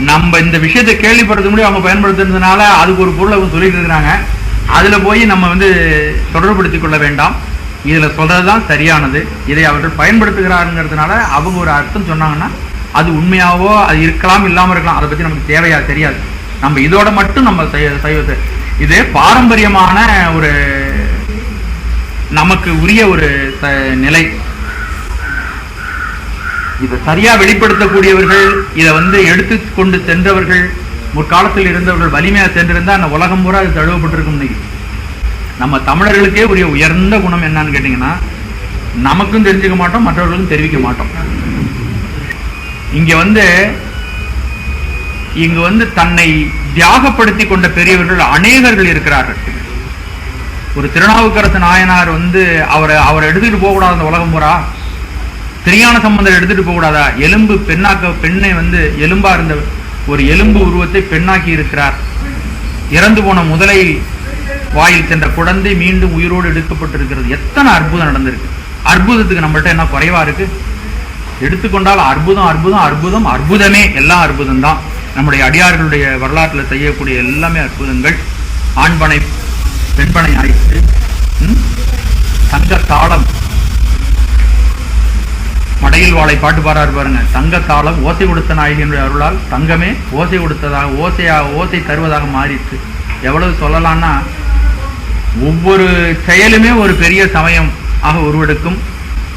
Speaker 2: நம்ம இந்த விஷயத்தை கேள்விப்படுறதுக்கு முன்னாடி அவங்க பயன்படுத்துறதுனால அதுக்கு ஒரு பொருளை அவங்க சொல்லிட்டு இருக்கிறாங்க. அதுல போய் நம்ம வந்து தொடர்புபடுத்திக் கொள்ள வேண்டாம். இதுல சொல்றதுதான் சரியானது. இதை அவர்கள் பயன்படுத்துகிறாருங்கிறதுனால அவங்க ஒரு அர்த்தம் சொன்னாங்கன்னா அது உண்மையாவோ அது இருக்கலாம், இல்லாம இருக்கலாம். அதை பத்தி நமக்கு தேவையா தெரியாது. நம்ம இதோட மட்டும் நம்ம சைவத்தை, இது பாரம்பரியமான ஒரு நமக்கு உரிய ஒரு நிலை. இதை சரியா வெளிப்படுத்தக்கூடியவர்கள், இதை வந்து எடுத்துக்கொண்டு சென்றவர்கள், முற்காலத்தில் இருந்தவர்கள் வலிமையா சென்றிருந்தா அந்த உலகம் பூரா அது தழுவப்பட்டிருக்கும். இன்னைக்கு நம்ம தமிழர்களுக்கே உரிய உயர்ந்த குணம் என்னன்னு கேட்டீங்கன்னா, நமக்கும் தெரிஞ்சுக்க மாட்டோம், மற்றவர்களுக்கும் தெரிவிக்க மாட்டோம். இங்க வந்து தன்னை தியாகப்படுத்தி கொண்ட பெரியவர்கள் அநேகர்கள் இருக்கிறார்கள். ஒரு திருநாவுக்கரசு நாயனார் வந்து அவரை எடுத்துக்கிட்டு போக கூடாது அந்த உலகம் பூரா. திருஞான சம்பந்தர் எடுத்துட்டு போக கூடாதா? எலும்பு பெண்ணை வந்து எலும்பா இருந்த ஒரு எலும்பு உருவத்தை பெண்ணாக்கி இருக்கிறார். இறந்து போன முதலை வாயில் சென்ற குழந்தை மீண்டும் உயிரோடு எடுக்கப்பட்டிருக்கிறது. எத்தனை அற்புதம் நடந்திருக்கு. அற்புதத்துக்கு நம்மள்ட்ட என்ன குறைவா இருக்கு? எடுத்துக்கொண்டால் அற்புதம் அற்புதம் அற்புதம் அற்புதமே, எல்லாம் அற்புதம் தான். நம்முடைய அடியார்களுடைய வரலாற்றுல செய்யக்கூடிய எல்லாமே அற்புதங்கள். ஆண்பனை பெண்பனை ஆயிற்று. தங்க தாளம், மடையில் வாழை பாட்டு பாடுறாரு பாருங்க. தங்க தாளம் ஓசை கொடுத்த நாயகனுடைய அருளால் தங்கமே ஓசை கொடுத்ததாக, ஓசை தருவதாக மாறிட்டு. எவ்வளவு சொல்லலாம்னா, ஒவ்வொரு செயலுமே ஒரு பெரிய சமயம் ஆக உருவெடுக்கும்.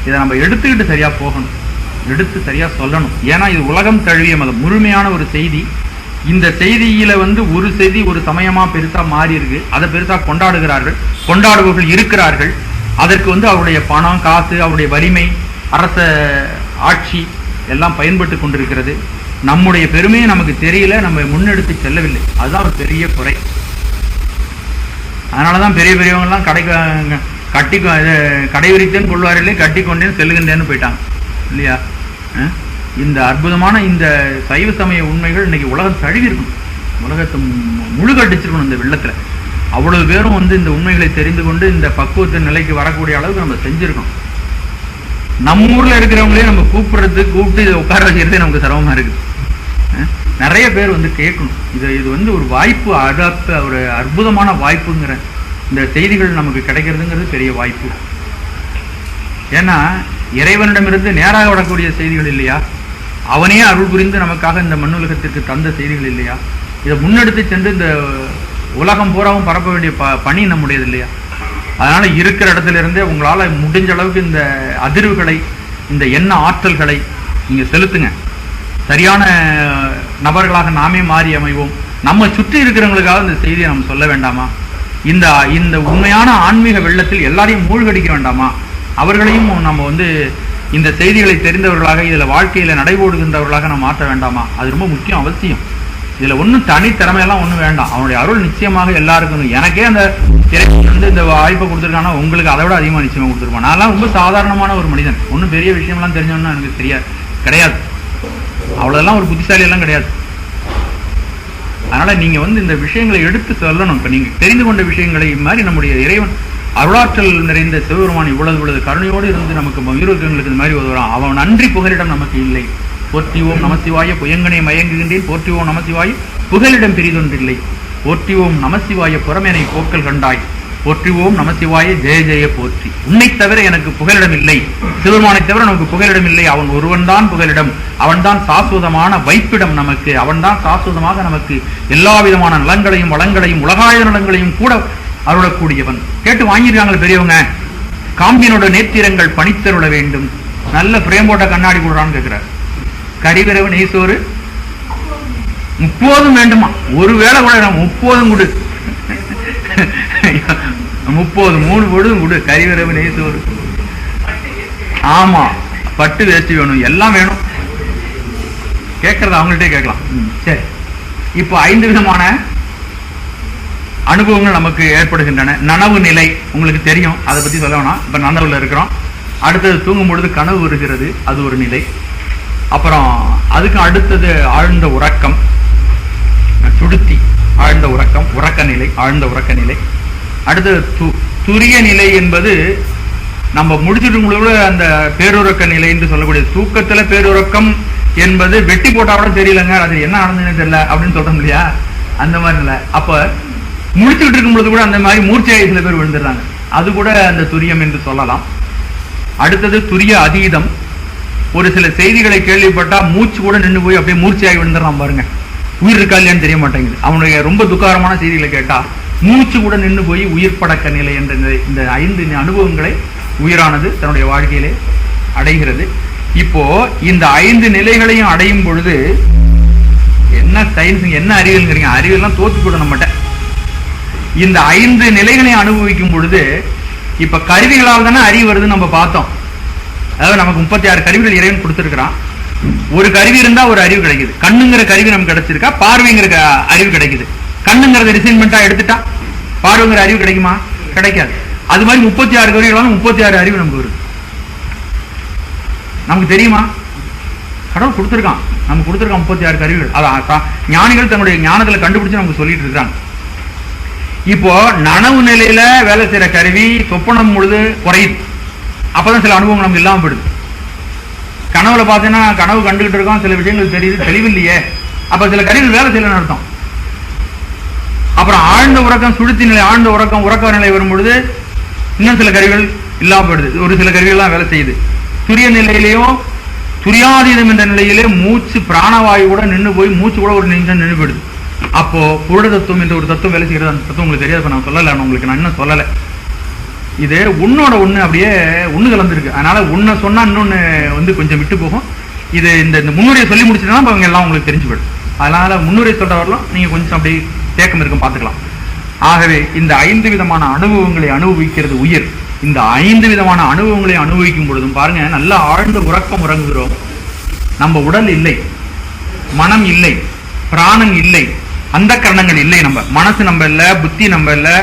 Speaker 2: இதை நம்ம எடுத்துக்கிட்டு சரியா போகணும், எடுத்து சரியா சொல்லணும். ஏன்னா இது உலகம் தழுவிய மதம், முழுமையான ஒரு செய்தி. இந்த செய்தியில வந்து ஒரு செய்தி ஒரு சமயமா பெருசா மாறி இருக்கு. அதை பெருசா கொண்டாடுகிறார்கள், கொண்டாடுபவர்கள் இருக்கிறார்கள். அதற்கு வந்து அவருடைய பணம், காசு, அவருடைய வலிமை, அரச ஆட்சி எல்லாம் பயன்பட்டு கொண்டிருக்கிறது. நம்முடைய பெருமையை நமக்கு தெரியல, நம்ம முன்னெடுத்து செல்லவில்லை. அதுதான் ஒரு பெரிய குறை. அதனாலதான் பெரிய பெரியவங்கெல்லாம் கடை விரித்தேன் கொள்வாரில்லை, கட்டி கொண்டேன் செல்லுகின்றேன்னு போயிட்டாங்க இல்லையா? இந்த அற்புதமான இந்த சைவ சமய உண்மைகள் இன்னைக்கு உலகம் தழுவி இருக்கணும், உலகத்தை முழுகடிச்சிருக்கணும். இந்த வெள்ளத்துல அவ்வளவு பேரும் வந்து இந்த உண்மைகளை தெரிந்து கொண்டு இந்த பக்குவத்தின் நிலைக்கு வரக்கூடிய அளவுக்கு நம்ம செஞ்சிருக்கோம். நம்ம ஊர்ல இருக்கிறவங்களே நம்ம கூப்பிட்டு இதை உட்கார வைக்கிறதே நமக்கு சிரமமா இருக்குது. நிறைய பேர் வந்து கேட்கணும். இது வந்து ஒரு வாய்ப்பு, ஒரு அற்புதமான வாய்ப்புங்கிற இந்த செய்திகள் நமக்கு கிடைக்கிறதுங்கிறது பெரிய வாய்ப்பு. ஏன்னா இறைவனிடமிருந்து நேராக வரக்கூடிய செய்திகள் இல்லையா? அவனே அருள் புரிந்து நமக்காக இந்த மண்ணுலகத்திற்கு தந்த செய்திகள் இல்லையா? இதை முன்னெடுத்து சென்று இந்த உலகம் பூராவும் பரப்ப வேண்டிய பணி நம்முடையது இல்லையா? அதனால இருக்கிற இடத்துல இருந்தே உங்களால முடிஞ்ச அளவுக்கு இந்த அதிர்வுகளை, இந்த எண்ண ஆற்றல்களை நீங்க செலுத்துங்க. சரியான நபர்களாக நாமே மாறி அமைவோம். நம்ம சுற்றி இருக்கிறவங்களுக்காக இந்த செய்தியை நம்ம சொல்ல வேண்டாமா? இந்த உண்மையான ஆன்மீக வெள்ளத்தில் எல்லாரையும் மூழ்கடிக்க வேண்டாமா? அவர்களையும் நம்ம வந்து இந்த செய்திகளை தெரிந்தவர்களாக, இதுல வாழ்க்கையில நடைபோடுகின்றவர்களாக நம்ம மாற்ற வேண்டாமா? அது ரொம்ப முக்கியம், அவசியம். இதுல ஒன்றும் தனித்திறமையெல்லாம் ஒன்றும் வேண்டாம். அவனுடைய அருள் நிச்சயமாக எல்லாருக்கும். எனக்கே அந்த வந்து இந்த வாய்ப்பை கொடுத்துருக்கானா, உங்களுக்கு அதை விட அதிகமாக நிச்சயமா கொடுத்துருப்பான். நான்லாம் ரொம்ப சாதாரணமான ஒரு மனிதன், ஒன்றும் பெரிய விஷயம்லாம் தெரிஞ்சோம்னா எனக்கு கிடையாது. அவ்வளோதெல்லாம் ஒரு புத்திசாலி எல்லாம் கிடையாது. அதனால நீங்க இந்த விஷயங்களை எடுத்து சொல்லணும். இப்ப நீங்க தெரிந்து கொண்ட விஷயங்களை மாதிரி நம்முடைய இறைவன் அருளாற்றல் நிறைந்த சிவபெருமான் இவ்வளவு கருணையோடு இருந்து நமக்கு உயிர்களுக்கு இந்த மாதிரி உதவுறான். அவன் நன்றி புகலிடம் நமக்கு இல்லை. போற்றிவோம் நமசிவாய புயங்கனை மயங்குகின்றேன், போற்றிவோம் நமசிவாய புகலிடம் பிரிதொன்றில்லை, போற்றிவோம் நமசிவாய புறமேனை போக்கல் கண்டாய், போற்றிவோம் நமசிவாய ஜெய ஜெய போற்றி. உன்னை தவிர எனக்கு புகலிடம் இல்லை, சிவபெருமானை தவிர நமக்கு புகலிடம் இல்லை. அவன் ஒருவன் தான் புகலிடம், அவன்தான் சாஸ்வதமான வைப்பிடம் நமக்கு, அவன்தான் சாஸ்வதமாக நமக்கு எல்லா விதமான நலங்களையும் வளங்களையும் உலகாய நலங்களையும் கூட அருளக்கூடியவன். கேட்டு வாங்கியிருக்காங்க பெரியவங்க. காம்பியனோட நேத்திரங்கள் பணித்தருள வேண்டும். நல்ல பிரேம் போட்ட கண்ணாடி கொடுறான்னு கேட்கிறார். கரிவிரவு நெய்சோறு 30 வேண்டுமா? ஒரு வேளை கூட 30 கொடு, 30 3 பொழுதும் கொடு. கரிவிரவு நெய்சோறு, ஆமா பட்டு வேஷ்டி வேணும், எல்லாம் வேணும். கேட்கறது அவங்கள்ட்டே கேட்கலாம். சரி, இப்போ 5 விதமான அனுபவங்கள் நமக்கு ஏற்படுகின்றன. நனவு நிலை உங்களுக்கு தெரியும், அதை பத்தி சொல்ல வேணாம். இப்ப நனவுல இருக்கிறோம். அடுத்தது தூங்கும் பொழுது கனவு வருகிறது, அது ஒரு நிலை. அப்புறம் அதுக்கு அடுத்தது ஆழ்ந்த உறக்கம், சுடுத்தி ஆழ்ந்த உறக்கம், உறக்க நிலை, ஆழ்ந்த உறக்க நிலை. அடுத்தது துரிய நிலை என்பது நம்ம முடிச்சுட்டு அந்த பேருறக்க நிலை என்று சொல்லக்கூடிய தூக்கத்துல பேருறக்கம் என்பது வெட்டி போட்டா கூட தெரியலங்க, அது என்ன நடந்ததுன்னு தெரியல அப்படின்னு சொல்றோம் இல்லையா, அந்த மாதிரி இல்லை. அப்ப முடிச்சுட்டு இருக்கும் பொழுது கூட அந்த மாதிரி மூர்ச்சையாகி சில பேர் விழுந்துடுறாங்க, அது கூட அந்த துரியம் என்று சொல்லலாம். அடுத்தது துரிய அதீதம். ஒரு சில செய்திகளை கேள்விப்பட்டா மூச்சு கூட நின்று போய் அப்படியே மூர்ச்சையாகி விழுந்துடலாம் பாருங்க, உயிர் இருக்கா இல்லையான்னு தெரிய மாட்டேங்குது. அவனுடைய ரொம்ப துக்காரமான செய்திகளை கேட்டா மூச்சு கூட நின்று போய் உயிர் படக்க நிலை என்ற இந்த 5 அனுபவங்களை உயிரானது தன்னுடைய வாழ்க்கையிலே அடைகிறது. இப்போ இந்த 5 நிலைகளையும் அடையும் பொழுது என்ன சயின்ஸ், என்ன அறிவியல்ங்கிறீங்க, அறிவியல்லாம் தோத்து போட நம்மகிட்ட. இந்த 5 நிலைகளையும் அனுபவிக்கும் பொழுது இப்ப கருவிகளால் தானே அறிவு வருதுன்னு நம்ம பார்த்தோம். அதாவது நமக்கு 36 கருவிகள் இறைவன் கொடுத்திருக்கிறான். ஒரு கருவி இருந்தா ஒரு அறிவு கிடைக்குது. கண்ணுங்கிற கருவி நமக்கு கிடைச்சிருக்கா, பார்வைங்கிற அறிவு கிடைக்குது. கண்ணுங்கிறத ரிசைன்மெண்டா எடுத்துட்டா பார்வைங்கிற அறிவு கிடைக்குமா? கிடைக்காது. அது மாதிரி 36 கருவிகளாலும் 36 அறிவு நமக்கு வருது. நமக்கு தெரியுமா? கடவுள் கொடுத்திருக்கான், நமக்கு கொடுத்திருக்கான் 36 கருவிகள். அதான் ஞானிகள் தன்னுடைய ஞானத்துல கண்டுபிடிச்சு நமக்கு சொல்லிட்டு இருக்காங்க. இப்போ நனவு நிலையில வேலை செய்யற கருவி சொப்பனம் பொழுது குறையுது, அப்பதான் சில அனுபவங்கள் நமக்கு இல்லாம போயிடுது. கனவுல பார்த்தீங்கன்னா கனவு கண்டுகிட்டு இருக்கோம், சில விஷயங்கள் தெரியுது, தெளிவில்லையே, அப்ப சில கருவிகள் வேலை செய்யலன்னு அர்த்தம். அப்புறம் ஆழ்ந்த உறக்கம், சுடுத்தி நிலை, ஆழ்ந்த உறக்கம், உறக்க நிலை வரும் பொழுது இன்னும் சில கருவிகள் இல்லாம போயிடுது, ஒரு சில கருவிகள் வேலை செய்யுது. துரிய நிலையிலையும் துரியாதீதம் என்ற நிலையிலே மூச்சு பிராணவாயு கூட நின்று போய் மூச்சு கூட ஒரு நிமிஷம் நின்று போயிடுது. அப்போ புருட தத்துவம் என்ற ஒரு தத்துவம் வேலை செய்யறது. அந்த தத்துவம் உங்களுக்கு தெரியாது, நான் சொல்லலை, உங்களுக்கு நான் இன்னும் சொல்லலை. இது உன்னோட ஒண்ணு அப்படியே ஒண்ணு கலந்துருக்கு. அதனால உன்னை சொன்னா இன்னொன்னு கொஞ்சம் விட்டு போகும். இது இந்த முன்னுரையை சொல்லி முடிச்சுட்டா அவங்க எல்லாம் உங்களுக்கு தெரிஞ்சு போயிடும். அதனால முன்னுரை சொல்ற வரலாம் நீங்க கொஞ்சம் அப்படி தேக்கம் இருக்கும், பார்த்துக்கலாம். ஆகவே இந்த 5 விதமான அனுபவங்களை அனுபவிக்கிறது உயிர். இந்த 5 விதமான அனுபவங்களை அனுபவிக்கும் பொழுதும் பாருங்க, நல்ல ஆழ்ந்த உறக்கம் உறங்குகிறோம். நம்ம உடல் இல்லை, மனம் இல்லை, பிராணன் இல்லை, அந்த கரணங்கள் இல்லை, நம்ம மனசு நம்ம இல்லை, புத்தி நம்ம இல்லை,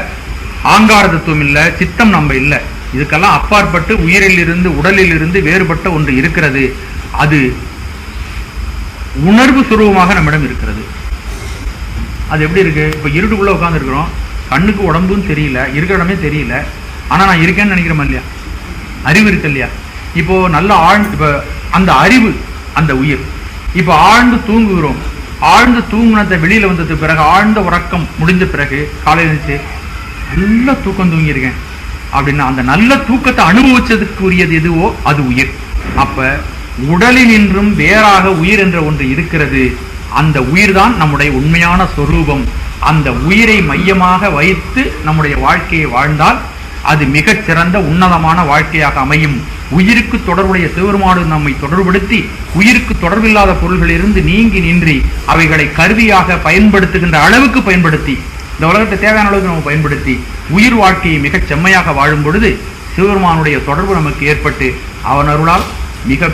Speaker 2: ஆங்கார தத்துவம் இல்லை, சித்தம் நம்ம இல்லை. இதுக்கெல்லாம் அப்பாற்பட்டு உயிரில் இருந்து உடலில் இருந்து வேறுபட்ட ஒன்று இருக்கிறது. அது உணர்வு சுரூபமாக நம்மிடம் இருக்கிறது. அது எப்படி இருக்கு? இப்ப இருட்டுக்குள்ள உட்கார்ந்து இருக்கிறோம், கண்ணுக்கு உடம்பும் தெரியல, இருக்கிற இடமே தெரியல, ஆனா நான் இருக்கேன்னு நினைக்கிறோமா இல்லையா? அறிவு இருக்கு இல்லையா? இப்போ நல்ல ஆழ்ந்து, இப்ப அந்த அறிவு, அந்த உயிர் இப்ப ஆழ்ந்து தூங்குகிறோம். ஆழ்ந்து தூங்குனத்தை வெளியில வந்தது பிறகு, ஆழ்ந்த உறக்கம் முடிஞ்ச பிறகு காலையில் இருந்துச்சு நல்ல தூக்கம் தூங்கியிருக்கேன் அப்படின்னா, அந்த நல்ல தூக்கத்தை அனுபவிச்சதுக்கு உரியது எதுவோ அது உயிர். அப்ப உடலில் நின்றும் வேறாக உயிர் என்ற ஒன்று இருக்கிறது. அந்த உயிர் தான் நம்முடைய உண்மையான சொரூபம். அந்த உயிரை மையமாக வைத்து நம்முடைய வாழ்க்கையை வாழ்ந்தால் அது மிகச் சிறந்த உன்னதமான வாழ்க்கையாக அமையும். உயிருக்கு தொடர்புடைய சிவருமாடு நம்மை தொடர்படுத்தி உயிருக்கு தொடர்பில்லாத பொருள்கள் இருந்து நீங்கி நின்றி அவைகளை கருவியாக பயன்படுத்துகின்ற அளவுக்கு பயன்படுத்தி, இந்த உலகத்தை தேவையான அளவுக்கு நம்ம பயன்படுத்தி உயிர் வாழ்க்கையை மிகச் செம்மையாக வாழும் பொழுது சிவருமானுடைய தொடர்பு நமக்கு ஏற்பட்டு அவன் அருளால் மிக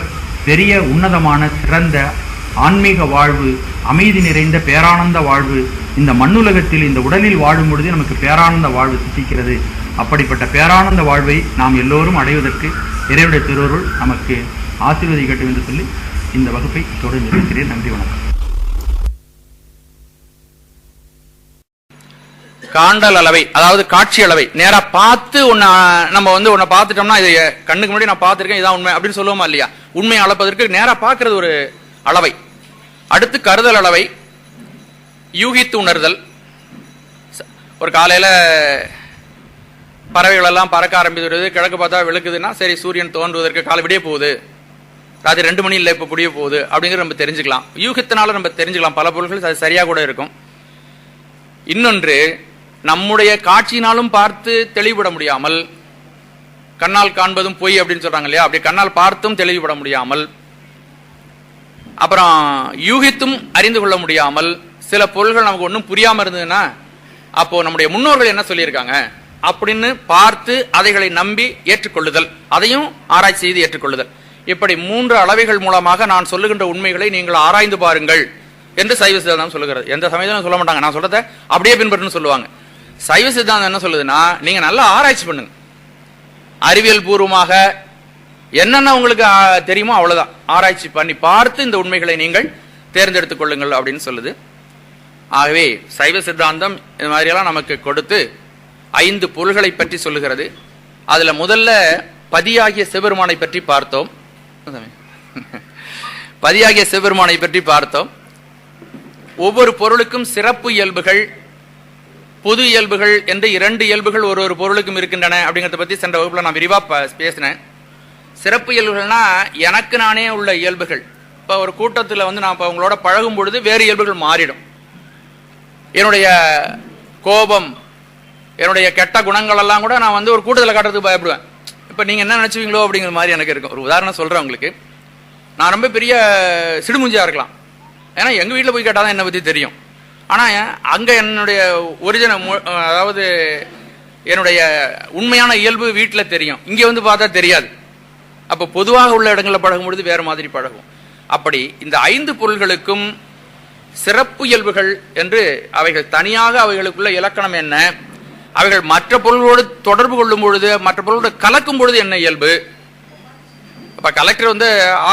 Speaker 2: பெரிய உன்னதமான சிறந்த ஆன்மீக வாழ்வு, அமைதி நிறைந்த பேரானந்த வாழ்வு இந்த மண்ணுலகத்தில் இந்த உடலில் வாழும் பொழுது நமக்கு பேரானந்த வாழ்வு சித்திக்கிறது. அப்படிப்பட்ட பேரானந்த வாழ்வை நாம் எல்லோரும் அடைவதற்கு இறைவனுடைய திருவருள் நமக்கு ஆசீர்வதிக்கட்டும் என்று சொல்லி இந்த வகுப்பை தொடர்ந்து இருக்கிறேன். நன்றி, வணக்கம்.
Speaker 1: காண்டல் அளவை, அதாவது காட்சி அளவை. நேரா பார்த்து நம்ம உன்னை பார்த்துட்டோம்னா இது கண்ணுக்கு முன்னாடி நான் பார்த்திருக்கேன் இதான் உண்மை அப்படின்னு சொல்லுவோமா இல்லையா? உண்மையை அளப்பதற்கு நேரா பார்க்கிறது ஒரு அளவை. அடுத்து கருதல் அளவை, யூகித்து உணர்தல். ஒரு காலையில பறவைகள் எல்லாம் பறக்க ஆரம்பிக்கிறது, கிழக்கு பார்த்தா விழுக்குதுன்னா சரி சூரியன் தோன்றுவதற்கு காலை விடிய போகுது, ராத்திரி 2 மணி இல்லை இப்ப புடிய போகுது அப்படிங்கிறது நம்ம தெரிஞ்சுக்கலாம். யூகத்தினால நம்ம தெரிஞ்சுக்கலாம். பல பொருட்கள் அது சரியா கூட இருக்கும். இன்னொன்று, நம்முடைய காட்சியினாலும் பார்த்து தெளிவுபட முடியாமல், கண்ணால் காண்பதும் பொய் அப்படின்னு சொல்றாங்க இல்லையா, அப்படி கண்ணால் பார்த்தும் தெளிவுபட முடியாமல், அப்புறம் யூகித்தும் அறிந்து கொள்ள முடியாமல் சில பொருள்கள் நமக்கு ஒன்றும் புரியாம இருந்ததுன்னா அப்போ நம்முடைய முன்னோர்கள் என்ன சொல்லியிருக்காங்க அப்படின்னு பார்த்து அதைகளை நம்பி ஏற்றுக்கொள்ளுதல், அதையும் ஆராய்ச்சி செய்து ஏற்றுக்கொள்ளுதல். இப்படி 3 அளவைகள் மூலமாக நான் சொல்லுகின்ற உண்மைகளை நீங்கள் ஆராய்ந்து பாருங்கள் என்று சைவ சித்தாந்தம் சொல்லுகிறது. எந்த சமயத்திலும் சொல்ல மாட்டாங்க, நான் சொல்றதை அப்படியே பின்பற்றுன்னு சொல்லுவாங்க. சைவ சித்தாந்தம் என்ன சொல்லுதுன்னா, நீங்க நல்லா ஆராய்ச்சி பண்ணுங்க, அறிவியல் பூர்வமாக என்னென்ன உங்களுக்கு தெரியுமோ அவ்வளவுதான் ஆராய்ச்சி பண்ணி பார்த்து இந்த உண்மைகளை நீங்கள் தேர்ந்தெடுத்துக் கொள்ளுங்கள் அப்படின்னு சொல்லுது. ஆகவே சைவ சித்தாந்தம் இந்த மாதிரியெல்லாம் நமக்கு கொடுத்து 5 பொருள்களை பற்றி சொல்லுகிறது. அதுல முதல்ல பதியாகிய சிவபெருமானை பற்றி பார்த்தோம். பதியாகிய சிவபெருமானை பற்றி பார்த்தோம். ஒவ்வொரு பொருளுக்கும் சிறப்பு இயல்புகள், பொது இயல்புகள் என்று 2 இயல்புகள் ஒரு பொருளுக்கும் இருக்கின்றன அப்படிங்கறத பத்தி சென்ற வகுப்புல நான் விரிவா பேசினேன். சிறப்பு இயல்புகள்னா எனக்கு நானே உள்ள இயல்புகள். இப்ப ஒரு கூட்டத்துல நான் இப்ப உங்களோட பழகும் பொழுது வேறு இயல்புகள் மாறிடும். என்னுடைய கோபம், என்னுடைய கெட்ட குணங்கள் எல்லாம் கூட நான் ஒரு கூட்டத்தில் காட்டுறதுக்கு பயப்படுவேன். இப்ப நீங்க என்ன நினைச்சுவீங்களோ அப்படிங்கிற மாதிரி எனக்கு இருக்கும். ஒரு உதாரணம் சொல்றேன் உங்களுக்கு. நான் ரொம்ப பெரிய சிடுமுஞ்சியா இருக்கலாம், ஏன்னா எங்க வீட்டுல போய் கேட்டாதான் என்னை பத்தி தெரியும். ஆனா அங்க என்னுடைய ஒரிஜினல், அதாவது என்னுடைய உண்மையான இயல்பு வீட்டுல தெரியும், இங்க பார்த்தா தெரியாது. அப்ப பொதுவாக உள்ள இடங்களில் பழகும் பொழுது வேற மாதிரி பழகும். அப்படி இந்த 5 பொருள்களுக்கும் சிறப்பு இயல்புகள் என்று அவைகள் தனியாக அவைகளுக்குள்ள இலக்கணம் என்ன, அவைகள் மற்ற பொருள்களோடு தொடர்பு கொள்ளும் பொழுது மற்ற பொருளோடு கலக்கும் பொழுது என்ன இயல்பு. இப்ப கலெக்டர்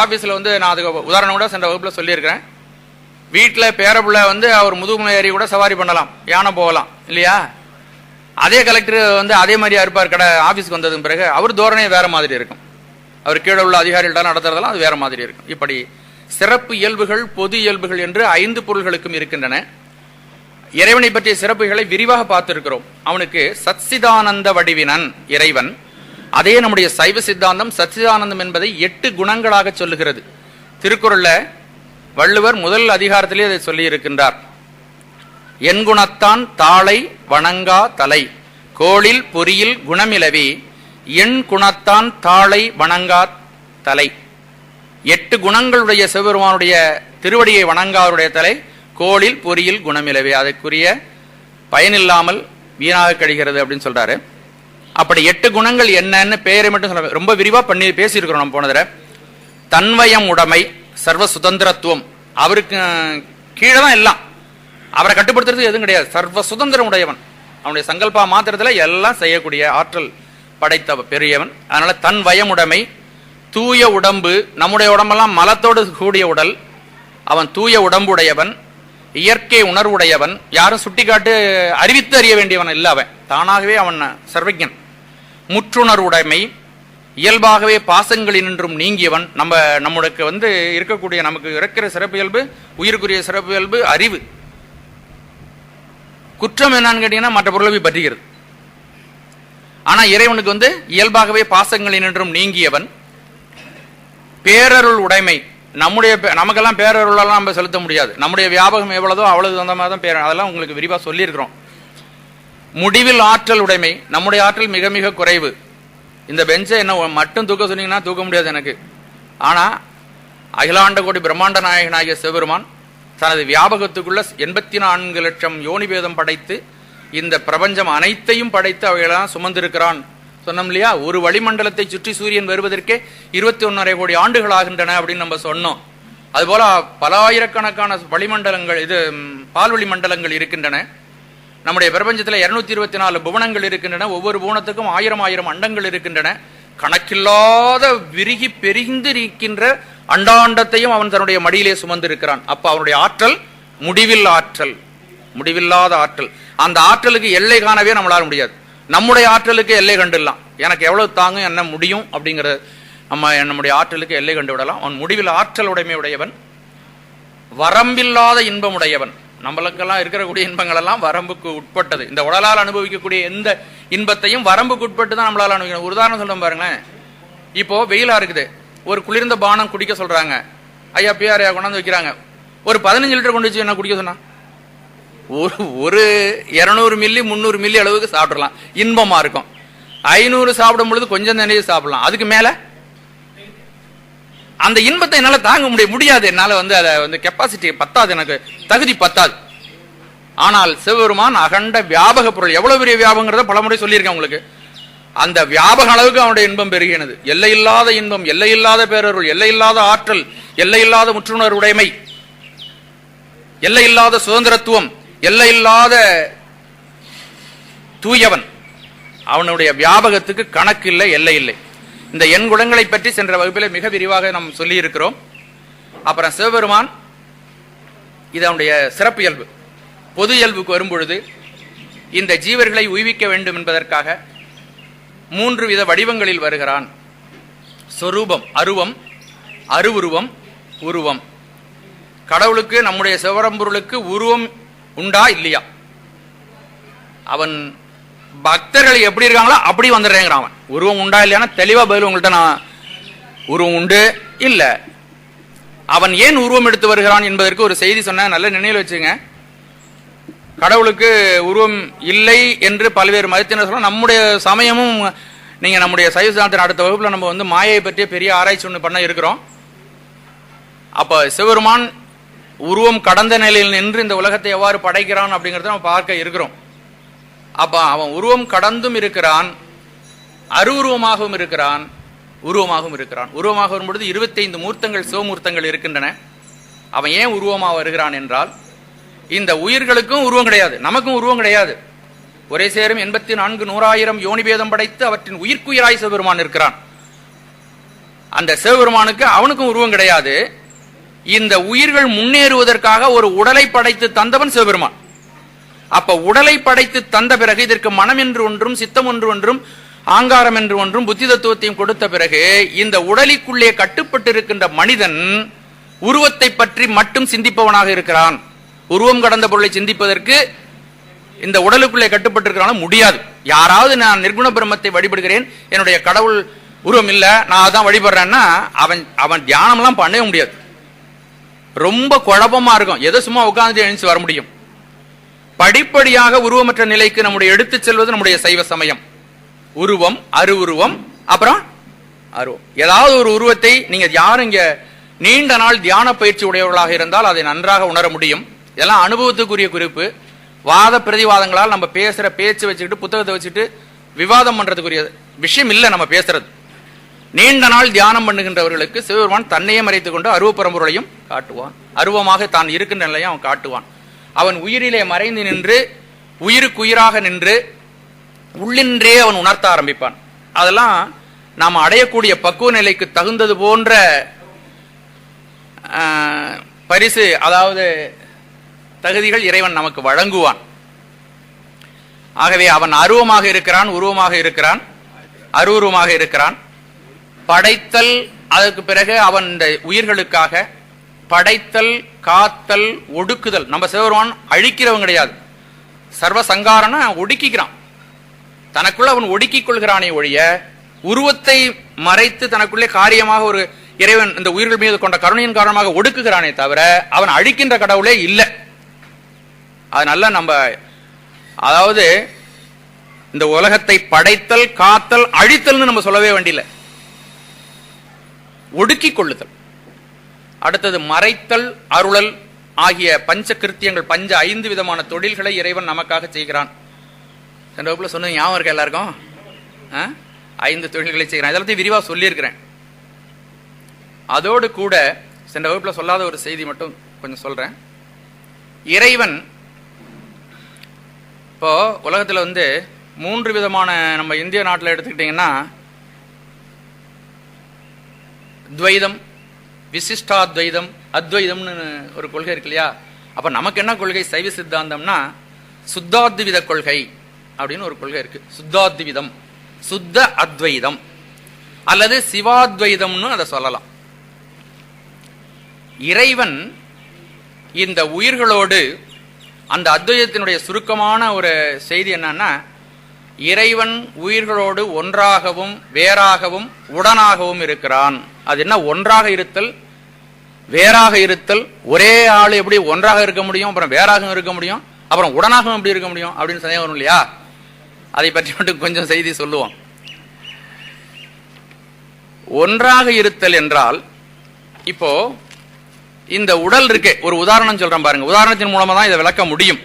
Speaker 1: ஆபீஸ்ல நான் அதுக்கு உதாரணம் கூட சென்ற வகுப்புல சொல்லியிருக்கிறேன். வீட்டுல பேரப்புள்ள அவர் முதுகுமலை ஏறி கூட சவாரி பண்ணலாம், யானை போகலாம் இல்லையா. அதே கலெக்டர் அதே மாதிரியா இருப்பார். கடை ஆபீஸ்க்கு வந்ததுக்கு பிறகு அவர் தோரணையே வேற மாதிரி இருக்கும். அவர் கீழே உள்ள அதிகாரிகள்ட்ட நடத்துறதெல்லாம் அது வேற மாதிரி இருக்கும். இப்படி சிறப்பு இயல்புகள், பொது இயல்புகள் என்று 5 பொருள்களுக்கும் இருக்கின்றன. இறைவனை பற்றிய சிறப்புகளை விரிவாக பார்த்திருக்கிறோம். அவனுக்கு சச்சிதானந்த வடிவினன் இறைவன். அதே நம்முடைய சைவ சித்தாந்தம் சச்சிதானந்தம் என்பதை 8 குணங்களாக சொல்லுகிறது. திருக்குறள்ல வள்ளுவர் முதல் அதிகாரத்திலே அதை சொல்லி இருக்கின்றார். என் குணத்தான் தாளை வணங்கா தலை கோளில் பொறியில் குணமிலவி என் குணத்தான் தாளை வணங்கா தலை. 8 குணங்களுடைய சிவபெருமானுடைய திருவடியை வணங்காருடைய தலை கோளில் பொறியில் குணமிலவே, அதற்குரிய பயனில்லாமல் வீணாக கழிகிறது அப்படின்னு சொல்றாரு. அப்படி 8 குணங்கள் என்னன்னு பெயரை மட்டும் சொல்ல ரொம்ப விரிவா பண்ணி பேசியிருக்கிறோம் நம்ம போன தடவை. தன்வயம் உடைமை, சர்வ சுதந்திரத்துவம், அவருக்கு கீழே தான் எல்லாம், அவரை கட்டுப்படுத்துறது எதுவும் கிடையாது. சர்வ சுதந்திரம் உடையவன், அவனுடைய சங்கல்பா மாத்திரத்துல எல்லாம் செய்யக்கூடிய ஆற்றல் படைத்த பெரியவன். அதனால தன் வயமுடைமை, தூய உடம்பு, நம்முடைய உடம்பெல்லாம் மலத்தோடு கூடிய உடல், அவன் தூய உடம்புடையவன், இயற்கை உணர்வுடையவன், யாரும் சுட்டிக்காட்டு அறிவித்து அறிய வேண்டியவன் இல்ல, அவன் தானாகவே அவன் சர்வஜன். முற்றுணர்வுடைமை, இயல்பாகவே பாசங்களினின்றும் நீங்கியவன். நம்மளுக்கு இருக்கக்கூடிய நமக்கு இருக்கிற சிறப்பு இயல்பு, உயிருக்குரிய சிறப்பு இயல்பு அறிவு. குற்றம் என்னன்னு கேட்டீங்கன்னா மற்ற பொருளை பற்றுகிறது. ஆனா இறைவனுக்கு இயல்பாகவே பாசங்களினின்றும் நீங்கியவன். பேரருள் உடைமை, நமக்கெல்லாம் பேரருளெல்லாம் நம்ம செலுத்த முடியாது. நம்முடைய வியாபகம் எவ்வளவோ அவ்வளவு அந்த மாதிரி தான் பேர், அதெல்லாம் உங்களுக்கு விரிவா சொல்லியிருக்கிறோம். முடிவில் ஆற்றல் உடைமை, நம்முடைய ஆற்றல் மிக மிக குறைவு. இந்த பெஞ்சை என்ன மட்டும் தூக்க சொன்னீங்கன்னா தூக்க முடியாது எனக்கு. ஆனா அகிலாண்ட கோடி பிரம்மாண்ட நாயகனாகிய சிவபெருமான் தனது வியாபகத்துக்குள்ள 84 லட்சம் யோனி பேதம் படைத்து இந்த பிரபஞ்சம் அனைத்தையும் படைத்து அவைகளெல்லாம் சுமந்திருக்கிறான் சொன்னோம் இல்லையா. ஒரு வளிமண்டலத்தை சுற்றி சூரியன் வருவதற்கே 21.5 கோடி ஆண்டுகள் ஆகின்றன அப்படின்னு நம்ம சொன்னோம். அதுபோல பல ஆயிரக்கணக்கான வளிமண்டலங்கள், பால்வெளி மண்டலங்கள் இருக்கின்றன. நம்முடைய பிரபஞ்சத்துல 224 புவனங்கள் இருக்கின்றன. ஒவ்வொரு புவனத்துக்கும் 1000 அண்டங்கள் இருக்கின்றன. கணக்கில்லாத விரிகி பெருகிந்து இருக்கின்ற அண்டாண்டத்தையும் அவன் தன்னுடைய மடியிலே சுமந்திருக்கிறான். அப்ப அவனுடைய ஆற்றல் முடிவில் ஆற்றல், முடிவில்லாத ஆற்றல். அந்த ஆற்றலுக்கு எல்லை காணவே நம்மளால முடியாது. நம்முடைய ஆற்றலுக்கு எல்லை கண்டுடலாம். எனக்கு எவ்வளவு தாங்கும் என்ன முடியும் அப்படிங்கிற நம்முடைய ஆற்றலுக்கு எல்லை கண்டு விடலாம். அவன் முடிவில் ஆற்றல் உடைமையுடையவன், வரம்பில்லாத இன்பமுடையவன். நம்மளுக்கெல்லாம் இருக்கக்கூடிய இன்பங்கள் எல்லாம் வரம்புக்கு உட்பட்டது. இந்த உடலால் அனுபவிக்கக்கூடிய எந்த இன்பத்தையும் வரம்புக்கு உட்பட்டு தான் நம்மளால அனுபவிக்கணும். ஒரு உதாரணம் சொல்றேன் பாருங்களேன். இப்போ வெயிலா இருக்குது, ஒரு குளிர்ந்த பானம் குடிக்க சொல்றாங்க, ஐயா பிஆர் கொண்டாந்து வைக்கிறாங்க. ஒரு 15 லிட்டர் கொண்டு வச்சு என்ன குடிக்க சொன்னா ஒரு 200 மில்லி 300 மில்லி அளவுக்கு சாப்பிடலாம், இன்பமா இருக்கும். 500 சாப்பிடும் பொழுது கொஞ்சம் நிறைய சாப்பிடலாம். அதுக்கு மேல அந்த இன்பத்தை என்னால தாங்க முடியாது. என்னால அதை கெப்பாசிட்டி பத்தாது, எனக்கு தகுதி பத்தாது. ஆனால் சிவபெருமான் அகண்ட வியாபக பொருள். எவ்வளவு பெரிய வியாபகங்கிறத பலமுறை சொல்லியிருக்கேன் உங்களுக்கு. அந்த வியாபக அளவுக்கு அவனுடைய இன்பம் பெருகினது. எல்லையில்லாத இன்பம், எல்லையில்லாத பேரருள், எல்லையில்லாத ஆற்றல், எல்லையில்லாத முற்றுணர் உடைமை, எல்லையில்லாத சுதந்திரத்துவம், எல்லையில்லாத தூயவன். அவனுடைய வியாபகத்துக்கு கணக்கு இல்லை, எல்லை இல்லை. இந்த எண் குணங்களை பற்றி சென்ற வகுப்பில் மிக விரிவாக நாம் சொல்லி இருக்கிறோம். அப்புறம் சிவபெருமான் இது அவனுடைய சிறப்பு இயல்பு. பொது இயல்புக்கு வரும்பொழுது இந்த ஜீவர்களை உய்விக்க வேண்டும் என்பதற்காக 3 வித வடிவங்களில் வருகிறான். சொரூபம், அருவம், அருவுருவம், உருவம். கடவுளுக்கு, நம்முடைய சிவபரம்பொருளுக்கு உருவம் உண்டா இல்லையா? அவன் பக்தர்கள் எப்படி இருக்காங்களோ அப்படி வந்துடுறேங்கிறான். அவன் உருவம் உண்டா இல்லையானா தெளிவா பதில் உங்கள்கிட்ட நான் உருவம் உண்டு இல்ல. அவன் ஏன் உருவம் எடுத்து வருகிறான் என்பதற்கு ஒரு செய்தி சொன்ன நல்ல நினைவில் வச்சுங்க. கடவுளுக்கு உருவம் இல்லை என்று பல்வேறு மதத்தினர் சொல்ல, நம்முடைய சமயமும் நீங்க நம்முடைய சைவ சித்தாந்தத்தின் அடுத்த வகுப்புல நம்ம மாயை பற்றிய பெரிய ஆராய்ச்சி ஒன்று பண்ண இருக்கிறோம். அப்ப சிவபெருமான் உருவம் கடந்த நிலையில் நின்று இந்த உலகத்தை எவ்வாறு படைக்கிறான் அப்படிங்கறத நம்ம பார்க்க இருக்கிறோம். அப்ப அவன் உருவம் கடந்தும் இருக்கிறான், அருவுருவமாகவும் இருக்கிறான், உருவமாகவும் இருக்கிறான். உருவமாக வரும்பொழுது 25 மூர்த்தங்கள், சிவமூர்த்தங்கள் இருக்கின்றன. அவன் ஏன் உருவமாக வருகிறான் என்றால், இந்த உயிர்களுக்கும் உருவம் கிடையாது, நமக்கும் உருவம் கிடையாது. ஒரே சேரும் 84 100,000 யோனிபேதம் படைத்து அவற்றின் உயிர்க்குயிராய் சிவபெருமான் இருக்கிறான். அந்த சிவபெருமானுக்கு அவனுக்கும் உருவம் கிடையாது. இந்த உயிர்கள் முன்னேறுவதற்காக ஒரு உடலை படைத்து தந்தவன் சிவபெருமான். அப்ப உடலை படைத்து தந்த பிறகு இதற்கு மனம் என்று ஒன்றும், சித்தம் ஒன்றும், ஆங்காரம் என்று ஒன்றும், புத்தி தத்துவத்தையும் கொடுத்த பிறகு இந்த உடலுக்குள்ளே கட்டுப்பட்டு இருக்கின்ற மனிதன் உருவத்தை பற்றி மட்டும் சிந்திப்பவனாக இருக்கிறான். உருவம் கடந்த பொருளை சிந்திப்பதற்கு இந்த உடலுக்குள்ளே கட்டுப்பட்டு இருக்கிறான முடியாது. யாராவது நான் நிர்குண பிரம்மத்தை வழிபடுகிறேன், என்னுடைய கடவுள் உருவம் இல்ல, நான் அதான் வழிபடுறேன்னா அவன் தியானம் எல்லாம் பண்ணவே முடியாது. ரொம்ப குழப்பமா இருக்கும். எதோ சும்மா உட்கார்ந்து எழுந்து வர முடியும். படிப்படியாக உருவமற்ற நிலைக்கு நம்முடைய எடுத்து செல்வது நம்முடைய சைவ சமயம். உருவம், அருவுருவம், அப்புறம் அருவம். ஏதாவது ஒரு உருவத்தை நீங்க யாரும் இங்க நீண்ட நாள் தியான பயிற்சி உடையவர்களாக இருந்தால் அதை நன்றாக உணர முடியும். இதெல்லாம் அனுபவத்துக்குரிய குறிப்பு. வாத பிரதிவாதங்களால் நம்ம பேசுற பேச்சு வச்சுக்கிட்டு புத்தகத்தை வச்சுட்டு விவாதம் பண்றதுக்குரிய விஷயம் இல்ல. நம்ம பேசுறது நீண்ட நாள் தியானம் பண்ணுகின்றவர்களுக்கு சிவபெருமான் தன்னையே மறைத்துக் கொண்டு அருவ பரம்பொருளையும் காட்டுவான். அருவமாக தான் இருக்கின்ற நிலையை அவன் காட்டுவான். அவன் உயிரிலே மறைந்து நின்று உயிருக்குயிராக நின்று உள்ளின்றே அவன் உணர்த்த ஆரம்பிப்பான். அதெல்லாம் நாம் அடையக்கூடிய பக்குவ நிலைக்கு தகுந்தது போன்ற பரிசு, அதாவது தகுதிகள் இறைவன் நமக்கு வழங்குவான். ஆகவே அவன் அருவமாக இருக்கிறான், உருவமாக இருக்கிறான், அருவுருவமாக இருக்கிறான். படைத்தல், அதற்கு பிறகு அவன் இந்த உயிர்களுக்காக படைத்தல், காத்தல், ஒடுக்குதல். நம்ம சிவபெருமான் அழிக்கிறவன் கிடையாது. சர்வ சங்காரன ஒடுக்கிக்கிறான். தனக்குள்ள அவன் ஒடுக்கிக் கொள்கிறானே ஒழிய உருவத்தை மறைத்து தனக்குள்ளே காரியமாக ஒரு இறைவன் இந்த உயிர்கள் மீது கொண்ட கருணையின் காரணமாக ஒடுக்குகிறானே தவிர அவன் அழிக்கின்ற கடவுளே இல்லை. அதனால நம்ம அதாவது இந்த உலகத்தை படைத்தல், காத்தல், அழித்தல்னு நம்ம சொல்லவே வேண்டியில்லை. ஒடுக்கிக் கொள்ளுதல். அடுத்தது மறைத்தல், அருளல் ஆகிய பஞ்ச கிருத்தியங்கள், 5 விதமான தொழில்களை இறைவன் நமக்காக செய்கிறான். சென்ற வகுப்புல சொன்னது ஞாபகம் இருக்க எல்லாருக்கும்? 5 தொழில்களை செய்கிறான். இதெல்லாத்தையும் விரிவா சொல்லியிருக்கிறேன். அதோடு கூட சென்ற வகுப்புல சொல்லாத ஒரு செய்தி மட்டும் கொஞ்சம் சொல்றேன். இறைவன் இப்போ உலகத்துல 3 விதமான, நம்ம இந்திய நாட்டில் எடுத்துக்கிட்டீங்கன்னா துவைதம், விசிஷ்டாத்வைதம், அத்வைதம்னு ஒரு கொள்கை இருக்கு இல்லையா? அப்ப நமக்கு என்ன கொள்கை? சைவ சித்தாந்தம்னா சுத்தாத்வித கொள்கை அப்படின்னு ஒரு கொள்கை இருக்கு. சுத்தாத்விதம், சுத்த அத்வைதம் அல்லது சிவாத்வைதம்னு அதை சொல்லலாம். இறைவன் இந்த உயிர்களோடு, அந்த அத்வைதத்தினுடைய சுருக்கமான ஒரு செய்தி என்னன்னா, இறைவன் உயிர்களோடு ஒன்றாகவும் வேறாகவும் உடனாகவும் இருக்கிறான். அது என்ன? ஒன்றாக இருத்தல், வேறாக இருத்தல். ஒரே ஆள் எப்படி ஒன்றாக இருக்க முடியும், அப்புறம் வேறாகவும் இருக்க முடியும், அப்புறம் உடனாகவும் எப்படி இருக்க முடியும் அப்படின்னு சந்தேகம் வரும் இல்லையா? அதை பற்றி மட்டும் கொஞ்சம் செய்தி சொல்லுவோம். ஒன்றாக இருத்தல் என்றால், இப்போ இந்த உடல் இருக்கு, ஒரு உதாரணம் சொல்றேன் பாருங்க. உதாரணத்தின் மூலமா தான் இதை விளக்க முடியும்.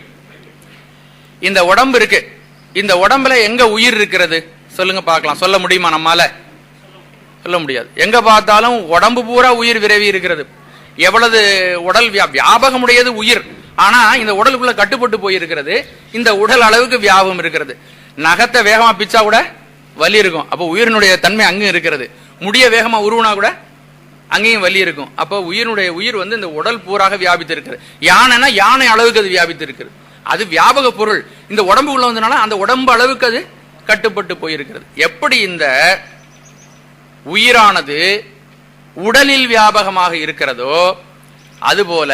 Speaker 1: இந்த உடம்பு இருக்கு, இந்த உடம்புல எங்க உயிர் இருக்கிறது சொல்லுங்க பார்க்கலாம். சொல்ல முடியுமா நம்மால? சொல்ல முடியாது. எங்க பார்த்தாலும் உடம்பு பூரா உயிர் விரவி இருக்கிறது. எவ்வளவு உடல் வியாபகமுடையது உயிர். ஆனா இந்த உடலுக்குள்ள கட்டுப்பட்டு போயிருக்கிறது. இந்த உடல் அளவுக்கு வியாபகம் இருக்கிறது. நகத்தை வேகமா பிச்சா கூட வலி இருக்கும். அப்போ உயிரினுடைய தன்மை அங்கும் இருக்கிறது. முடிய வேகமா உருவனா கூட அங்கேயும் வலி இருக்கும். அப்போ உயிரினுடைய உயிர் வந்து இந்த உடல் பூராக வியாபித்து இருக்கிறது. யானைனா யானை அளவுக்கு அது வியாபித்து இருக்கிறது. அது வியாபக பொருள். இந்த உடம்பு உள்ள வந்தனால அந்த உடம்பு அளவுக்கு அது கட்டுப்பட்டு போயிருக்கிறது. எப்படி இந்த உயிரானது உடலில் வியாபகமாக இருக்கிறதோ அதுபோல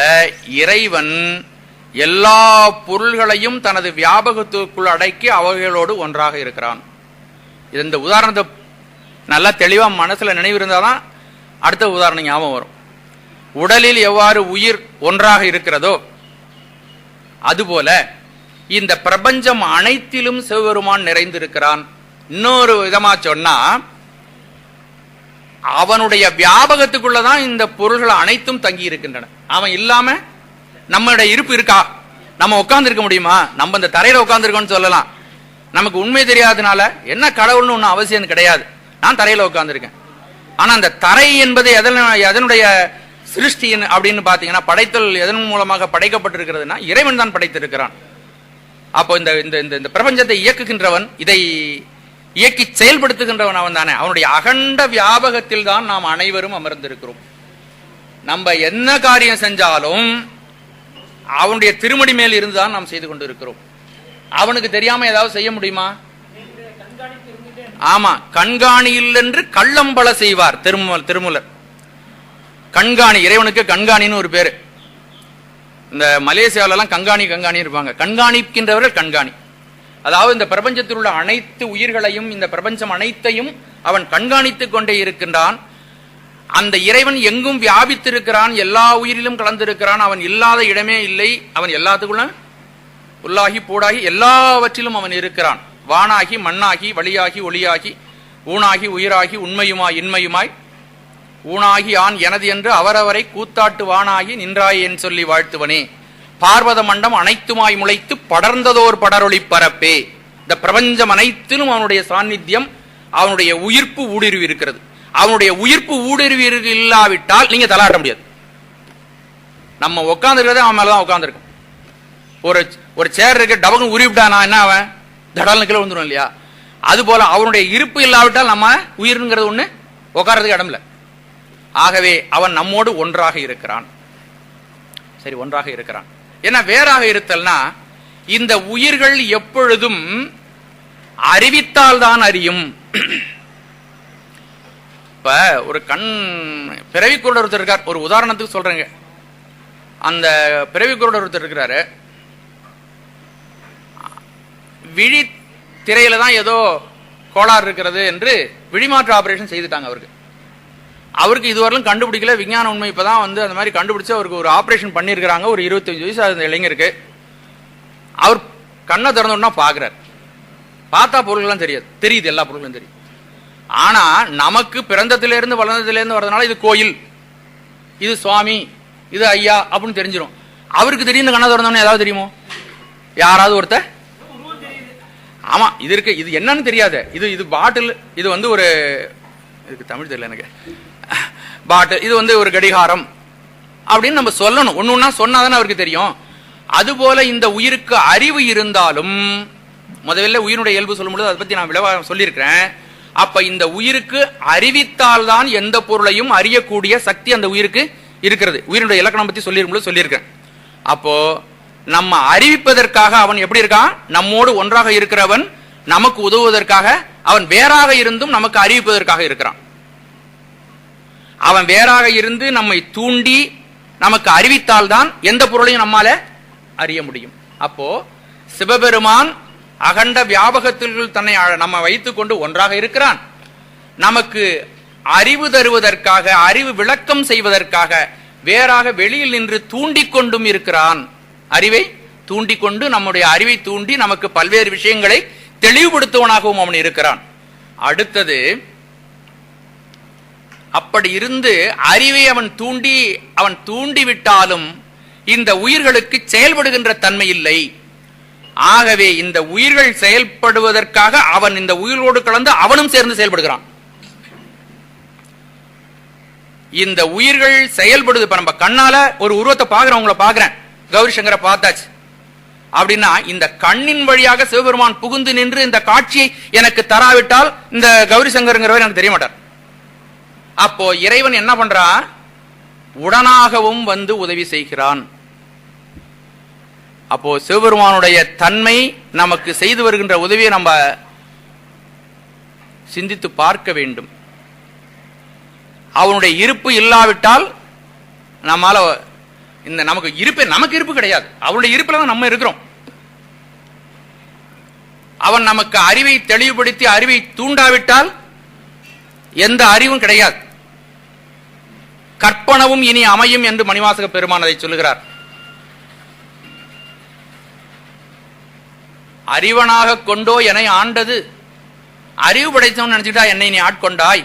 Speaker 1: இறைவன் எல்லா பொருள்களையும் தனது வியாபகத்துக்குள் அடக்கி அவைகளோடு ஒன்றாக இருக்கிறான். இந்த உதாரணத்தை நல்லா தெளிவா மனசுல நினைவு இருந்தாதான் அடுத்த உதாரணம் ஞாபகம் வரும். உடலில் எவ்வாறு உயிர் ஒன்றாக இருக்கிறதோ அதுபோல இந்த பிரபஞ்சம் அனைத்திலும் சிவபெருமான் நிறைந்திருக்கிறான். இன்னொரு விதமா சொன்னா, அவனுடைய வியாபகத்துக்குள்ளதான் இந்த பொருள்கள் அனைத்தும் தங்கி இருக்கின்றன. அவன் இல்லாம நம்மளுடைய இருப்பு இருக்கா? நம்ம உட்கார்ந்து இருக்க முடியுமா? நம்ம இந்த தரையில உட்கார்ந்து இருக்கோம்னு சொல்லலாம். நமக்கு உண்மை தெரியாதனால என்ன கடவுள்னு ஒன்னும் அவசியம் கிடையாது. நான் தரையில உட்கார்ந்து இருக்கேன். ஆனா அந்த தரை என்பது எதனுடைய சிருஷ்டி அப்படின்னு பாத்தீங்கன்னா, படைத்தல் எதன் மூலமாக படைக்கப்பட்டிருக்கிறதுனா இறைவன் தான் படைத்திருக்கிறான். அப்போ இந்த இந்த பிரபஞ்சத்தை இயக்குகின்றவன், இதை இயக்கி செயல்படுத்துகின்றவன் அவன் தானே. அவனுடைய அகண்ட வியாபகத்தில் தான் நாம் அனைவரும் அமர்ந்திருக்கிறோம். நம்ம என்ன காரியம் செஞ்சாலும் அவனுடைய திருமடி மேல் இருந்துதான் நாம் செய்து கொண்டு இருக்கிறோம். அவனுக்கு தெரியாம ஏதாவது செய்ய முடியுமா? ஆமா, கண்காணியில் என்று கள்ளம்பல செய்வார் திருமூலர். கண்காணி, இறைவனுக்கு கண்காணின்னு ஒரு பேரு. இந்த மலேசியாவில எல்லாம் கண்காணி இருப்பாங்க. கண்காணிக்கின்றவர்கள் கண்காணி. அதாவது இந்த பிரபஞ்சத்தில் உள்ள அனைத்து உயிர்களையும், இந்த பிரபஞ்சம் அனைத்தையும் அவன் கண்காணித்துக் கொண்டே இருக்கின்றான். அந்த இறைவன் எங்கும் வியாபித்திருக்கிறான், எல்லா உயிரிலும் கலந்திருக்கிறான். அவன் இல்லாத இடமே இல்லை. அவன் எல்லாத்துக்குள்ள உள்ளாகி பூடாகி எல்லாவற்றிலும் அவன் இருக்கிறான். வானாகி மண்ணாகி வழியாகி ஒளியாகி ஊனாகி உயிராகி உண்மையுமாய் இன்மையுமாய் ஊனாகி ஆண் எனது என்று அவரவரை கூத்தாட்டு வானாகி நின்றாய் என் சொல்லி வாழ்த்துவனே. பார்வத மண்டம் அனைத்துமாய் முளைத்து படர்ந்ததோர் படரொளி பரப்பே. இந்த பிரபஞ்சம் அனைத்திலும் அவனுடைய சாநித்தியம், அவனுடைய உயிர்ப்பு ஊடுருவி இருக்கிறது. அவனுடைய உயிர்ப்பு ஊடுருவி இல்லாவிட்டால் நீங்க தலாட்ட முடியாது. நம்ம உட்கார்ந்துருக்கிறதே அவன் மேலதான் உட்கார்ந்துருக்கும். ஒரு சேர் இருக்கு, டபக்கு உருவிட்டானா என்ன அவன் தடால்னு கீழே வந்துடும் இல்லையா? அது போல அவனுடைய இருப்பு இல்லாவிட்டால் நம்ம உயிர்ங்கிறது ஒண்ணு உட்கார்றதுக்கு இடம் இல்லை. ஆகவே அவன் நம்மோடு ஒன்றாக இருக்கிறான். சரி, ஒன்றாக இருக்கிறான். ஏன்னா வேறாக இருத்தல்னா, இந்த உயிர்கள் எப்பொழுதும் அறிவித்தால் தான் அறியும். இப்ப ஒரு பிறவிக்குருடர் ஒருத்தர் இருக்கார். ஒரு உதாரணத்துக்கு சொல்றேங்க. அந்த பிறவிக்குருடர் ஒருத்தர் இருக்கிறாரு. விழி திரையில தான் ஏதோ கோளாறு இருக்கிறது என்று விழிமாற்று ஆபரேஷன் செய்துட்டாங்க. அவருக்கு இதுவரையிலும் கண்டுபிடிக்கல. விஞ்ஞான உண்மை இப்பதான் அந்த மாதிரி கண்டுபிடிச்சு அவருக்கு ஒரு ஆபரேஷன் பண்ணிருக்கிறாங்க. ஒரு 25 வயசு அந்த இளைஞருக்கு. அவர் கண்ணை திறந்தோன்னா பாக்குறாரு. பார்த்தா பொருள்லாம் தெரியுது, எல்லா பொருளும் தெரியும். ஆனா நமக்கு பிறந்தத்திலிருந்து வளர்ந்ததிலிருந்து வர்றதுனால இது கோயில், இது சுவாமி, இது ஐயா அப்படின்னு தெரிஞ்சிடும். அவருக்கு தெரியும் கண்ணை திறந்தோன்னு ஏதாவது தெரியுமோ? யாராவது ஒருத்தர் ஆமா இது இருக்கு, இது என்னன்னு தெரியாது. இது பாட்டில், இது ஒரு இதுக்கு தமிழ் தெரியல எனக்கு. பாட்டில், இது ஒரு கடிகாரம் அப்படின்னு நம்ம சொல்லணும். ஒன்னொன்னா சொன்னாதானே அவருக்கு தெரியும். அதுபோல இந்த உயிருக்கு அறிவு இருந்தாலும், முதல்ல உயிரினுடைய இயல்பு சொல்லும்போது அதை பத்தி நான் விளக்கம் சொல்லியிருக்கிறேன். அப்ப இந்த உயிருக்கு அறிவித்தால் தான் எந்த பொருளையும் அறியக்கூடிய சக்தி அந்த உயிருக்கு இருக்கிறது. உயிரினுடைய இலக்கணம் பத்தி சொல்லியிருக்கேன். அப்போ நம்ம அறிவிப்பதற்காக அவன் எப்படி இருக்கான்? நம்மோடு ஒன்றாக இருக்கிறவன் நமக்கு உதவுவதற்காக, அவன் வேறாக இருந்தும் நமக்கு அறிவிப்பதற்காக இருக்கிறான். அவன் வேறாக இருந்து நம்மை தூண்டி நமக்கு அறிவித்தால்தான் எந்த பொருளையும் நம்மால அறிய முடியும். அப்போ சிவபெருமான் அகண்ட வியாபகத்தில் தன்னை நம்ம வைத்துக் கொண்டு ஒன்றாக இருக்கிறான். நமக்கு அறிவு தருவதற்காக, அறிவு விளக்கம் செய்வதற்காக வேறாக வெளியில் நின்று தூண்டிக் கொண்டும் இருக்கிறான். அறிவை தூண்டிக்கொண்டு, நம்முடைய அறிவை தூண்டி நமக்கு பல்வேறு விஷயங்களை தெளிவுபடுத்துவனாகவும் அவன் இருக்கிறான். அடுத்தது, அப்படி இருந்து அறிவை அவன் தூண்டிவிட்டாலும் இந்த உயிர்களுக்கு செயல்படுகின்ற தன்மை இல்லை. ஆகவே இந்த உயிர்கள் செயல்படுவதற்காக அவன் இந்த உயிரோடு கலந்து அவனும் சேர்ந்து செயல்படுகிறான். இந்த உயிர்கள் செயல்படுது. இப்ப நம்ம கண்ணால ஒரு உருவத்தை பாக்குறேன், உங்களை பாக்குறேன், கௌரி சங்கரை பார்த்தாச்சு அப்படின்னா இந்த கண்ணின் வழியாக சிவபெருமான் புகுந்து நின்று இந்த காட்சியை எனக்கு தராவிட்டால் இந்த கௌரி சங்கருங்கிறவர் எனக்கு தெரிய மாட்டார். அப்போ இறைவன் என்ன பண்றான்? உடனாகவும் வந்து உதவி செய்கிறான். அப்போ சிவபெருமானுடைய தன்மை நமக்கு செய்து வருகின்ற உதவியை நம்ம சிந்தித்து பார்க்க வேண்டும். அவனுடைய இருப்பு இல்லாவிட்டால் நம்மால இந்த நமக்கு இருப்பு கிடையாது. அவனுடைய இருப்புல தான் நம்ம இருக்கிறோம். அவன் நமக்கு அறிவை தெளிவுபடுத்தி அறிவை தூண்டாவிட்டால் எந்த அறிவும் கிடையாது. கற்பனவும் இனி அமையும் என்று மணிவாசக பெருமான் அதை சொல்லுகிறார். அறிவனாக கொண்டோ என ஆண்டது, அறிவு படைத்தவன் நினைச்சுட்டா என்னை நீ ஆட்கொண்டாய்,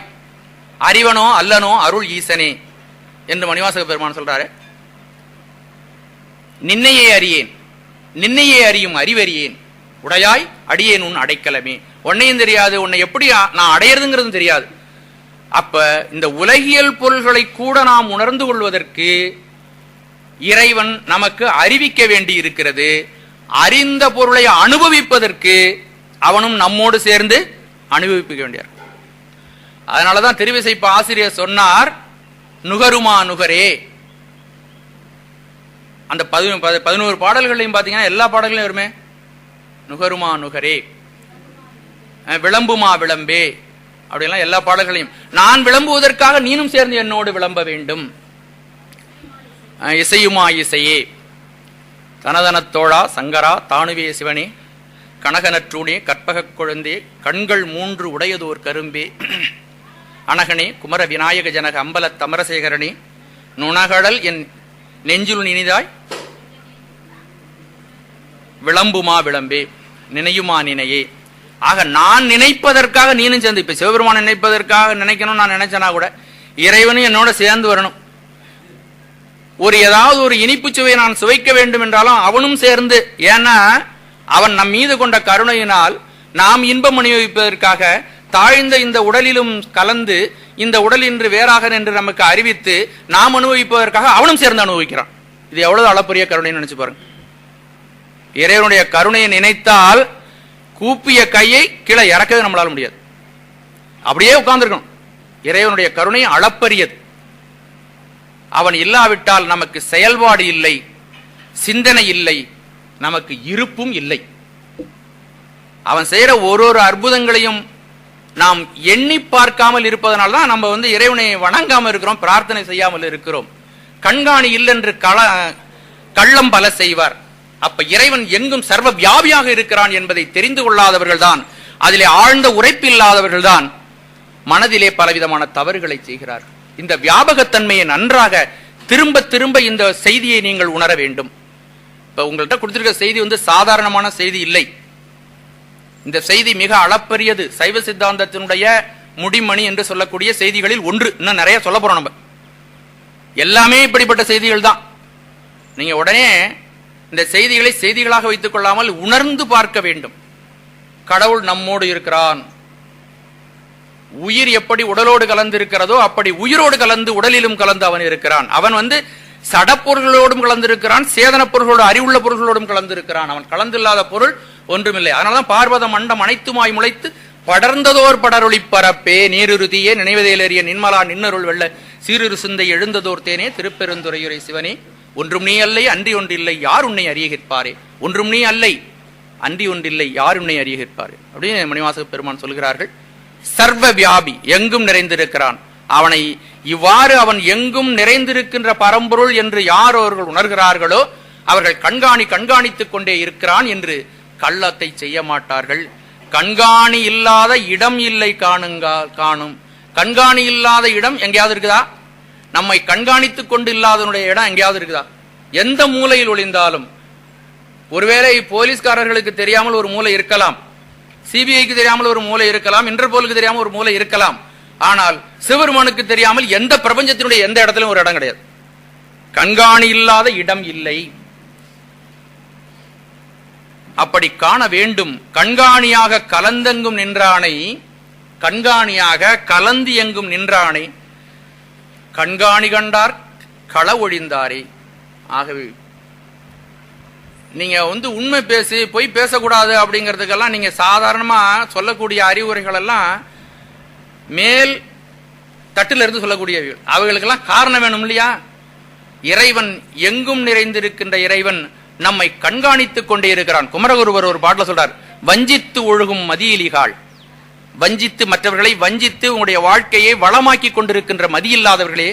Speaker 1: அறிவனோ அல்லனோ அருள் ஈசனே என்று மணிவாசக பெருமான் சொல்றாரு. நின்னையே அறியேன், நின்னையே அறியும் அறிவறியேன், உடையாய் அடியேன் உன் அடைக்கலமே. உன்னையும் தெரியாது, உன்னை எப்படி நான் அடையிறதுங்கிறது தெரியாது. அப்ப இந்த உலகியல் பொருள்களை கூட நாம் உணர்ந்து கொள்வதற்கு இறைவன் நமக்கு அறிவிக்க வேண்டி இருக்கிறது. அறிந்த பொருளை அனுபவிப்பதற்கு அவனும் நம்மோடு சேர்ந்து அனுபவிக்க வேண்டியார். அதனாலதான் திருவிசைப்ப ஆசிரியர் சொன்னார், நுகருமா நுகரே. அந்த 11 பாடல்களையும் பாத்தீங்கன்னா எல்லா பாடல்களையும் வருமே நுகருமா நுகரே, விளம்புமா விளம்பே, அப்படிலாம் எல்லா பாடல்களையும். நான் விளம்புவதற்காக நீனும் சேர்ந்து என்னோடு விளம்ப வேண்டும். இசையுமா இசையே, தனதனத்தோழா சங்கரா தானுவே சிவனே, கனகனற்றூனே கற்பக குழந்தே, கண்கள் 3 உடையதோர் கரும்பே, அனகனே குமர விநாயக ஜனக அம்பல தமரசேகரனே, நுணகடல் என் நெஞ்சுள் நினைதாய் விளம்புமா விளம்பே, நினையுமா நினையே. ஆக நான் நினைப்பதற்காக நீனும் சேர்ந்து, இப்ப சிவபெருமான் நினைப்பதற்காக நினைக்கணும் நான் நினைச்சனா கூட இறைவனும் என்னோட சேர்ந்து வரணும். ஏதாவது ஒரு இனிப்பு சுவையை நான் சுவைக்க வேண்டும் என்றாலும் அவனும் சேர்ந்து, ஏன்னா அவன் நம் மீது கொண்ட கருணையினால் நாம் இன்பம் அனுபவிப்பதற்காக தாழ்ந்த இந்த உடலிலும் கலந்து இந்த உடல் இன்று வேறாக நின்று நமக்கு அறிவித்து நாம் அனுபவிப்பதற்காக அவனும் சேர்ந்து அனுபவிக்கிறான். இது எவ்வளவு அளப்பரிய கருணைன்னு நினைச்சு பாருங்க. இறைவனுடைய கருணையை நினைத்தால் கூப்பிய கையை கீழே இறக்கவே நம்மளால முடியாது, அப்படியே உட்கார்ந்துருக்கணும். இறைவனுடைய கருணை அளப்பரியது. அவன் இல்லாவிட்டால் நமக்கு செயல்பாடு இல்லை, சிந்தனை இல்லை, நமக்கு இருப்பும் இல்லை. அவன் செய்யற ஒரு அற்புதங்களையும் நாம் எண்ணி பார்க்காமல் இருப்பதனால தான் நம்ம இறைவனை வணங்காமல் இருக்கிறோம், பிரார்த்தனை செய்யாமல் இருக்கிறோம். கண்காணி இல்லென்று கள்ளம் பல செய்வார். அப்ப இறைவன் எங்கும் சர்வ வியாபியாக இருக்கிறான் என்பதை தெரிந்து கொள்ளாதவர்கள் தான், அதிலே ஆழ்ந்த உரைப்பு இல்லாதவர்கள் தான் மனதிலே பலவிதமான தவறுகளை செய்கிறார். இந்த வியாபகத்தன்மையை நன்றாக திரும்ப திரும்ப இந்த செய்தியை நீங்கள் உணர வேண்டும். இப்ப உங்கள்கிட்ட கொடுத்திருக்க செய்தி சாதாரணமான செய்தி இல்லை. இந்த செய்தி மிக அளப்பரியது. சைவ சித்தாந்தத்தினுடைய முடிமணி என்று சொல்லக்கூடிய செய்திகளில் ஒன்று. இன்னும் நிறைய சொல்ல போறோம். நம்ம எல்லாமே இப்படிப்பட்ட செய்திகள் தான். நீங்க உடனே இந்த செய்திகளை செய்திகளாக வைத்துக் கொள்ளாமல் உணர்ந்து பார்க்க வேண்டும். கடவுள் நம்மோடு இருக்கிறான். உயிர் எப்படி உடலோடு கலந்து இருக்கிறதோ அப்படி உயிரோடு கலந்து உடலிலும் கலந்து அவன் இருக்கிறான். அவன் சடப்பொருள்களோடும் கலந்திருக்கிறான், சேதன பொருள்களோடு அறிவுள்ள பொருள்களோடும் கலந்திருக்கிறான். அவன் கலந்தில்லாத பொருள் ஒன்றுமில்லை. அதனாலதான் பார்வத மண்டம் அனைத்துமாய் முளைத்து படர்ந்ததோர் படரொளி பரப்பே, நீருறுதியே நினைவதேலறிய நின்மலா நின்னருள் வெள்ள சீருரு சிந்தை எழுந்ததோர் தேனே, திருப்பெருந்துறையுரை சிவனே ஒன்றும் நீ அல்லை அன்றி ஒன்றில்லை யார் உன்னை அறிய கேட்பாரே. ஒன்றும் நீ அல்லை அன்றி ஒன்றில்லை யார் உன்னை அறிய கேட்பாரே அப்படின்னு மணிவாசக பெருமான் சொல்கிறார்கள். சர்வ வியாபி, எங்கும் நிறைந்திருக்கிறான். அவனை இவ்வாறு அவன் எங்கும் நிறைந்திருக்கின்ற பரம்பொருள் என்று யார் அவர்கள் உணர்கிறார்களோ அவர்கள் கண்காணித்துக் கொண்டே இருக்கிறான் என்று கள்ளத்தை செய்ய மாட்டார்கள். கண்காணி இல்லாத இடம் இல்லை காணும். கண்காணி இல்லாத இடம் எங்கேயாவது இருக்குதா? நம்மை கண்காணித்துக் கொண்டு இல்லாதனுடைய இடம் எங்கேயாவது இருக்குதா? எந்த மூலையில் ஒளிந்தாலும், ஒருவேளை போலீஸ்காரர்களுக்கு தெரியாமல் ஒரு மூலை இருக்கலாம், சிபிஐக்கு தெரியாமல் ஒரு மூலை இருக்கலாம், இன்டர்போலுக்கு தெரியாமல் ஒரு மூலை இருக்கலாம். ஆனால் சிவபெருமானுக்கு தெரியாமல் எந்த பிரபஞ்சத்தினுடைய எந்த இடத்திலும் ஒரு இடம் கிடையாது. கண்காணி இல்லாத இடம் இல்லை. அப்படி காண வேண்டும். கண்காணியாக கலந்தெங்கும் நின்றானை, கண்காணியாக கலந்து எங்கும் நின்றானை கண்காணி கண்டார் கள ஒழிந்தாரே. ஆகவே நீங்க உண்மை பேசி பொய் பேசக்கூடாது அப்படிங்கிறதுக்கெல்லாம் நீங்க சாதாரணமா சொல்லக்கூடிய அறிவுரைகள் எல்லாம் மேல் தட்டில இருந்து சொல்லக்கூடிய அவைகளுக்கெல்லாம் காரணம் வேணும் இல்லையா? இறைவன் எங்கும் நிறைந்திருக்கின்ற இறைவன் நம்மை கண்காணித்துக் கொண்டே இருக்கிறான். குமரகுருவர் ஒரு பாட்டுல சொல்றார், வஞ்சித்து ஒழுகும் மதியிலிகாள். வஞ்சித்து, மற்றவர்களை வஞ்சித்து உங்களுடைய வாழ்க்கையை வளமாக்கி கொண்டிருக்கின்ற மதியில்லாதவர்களே,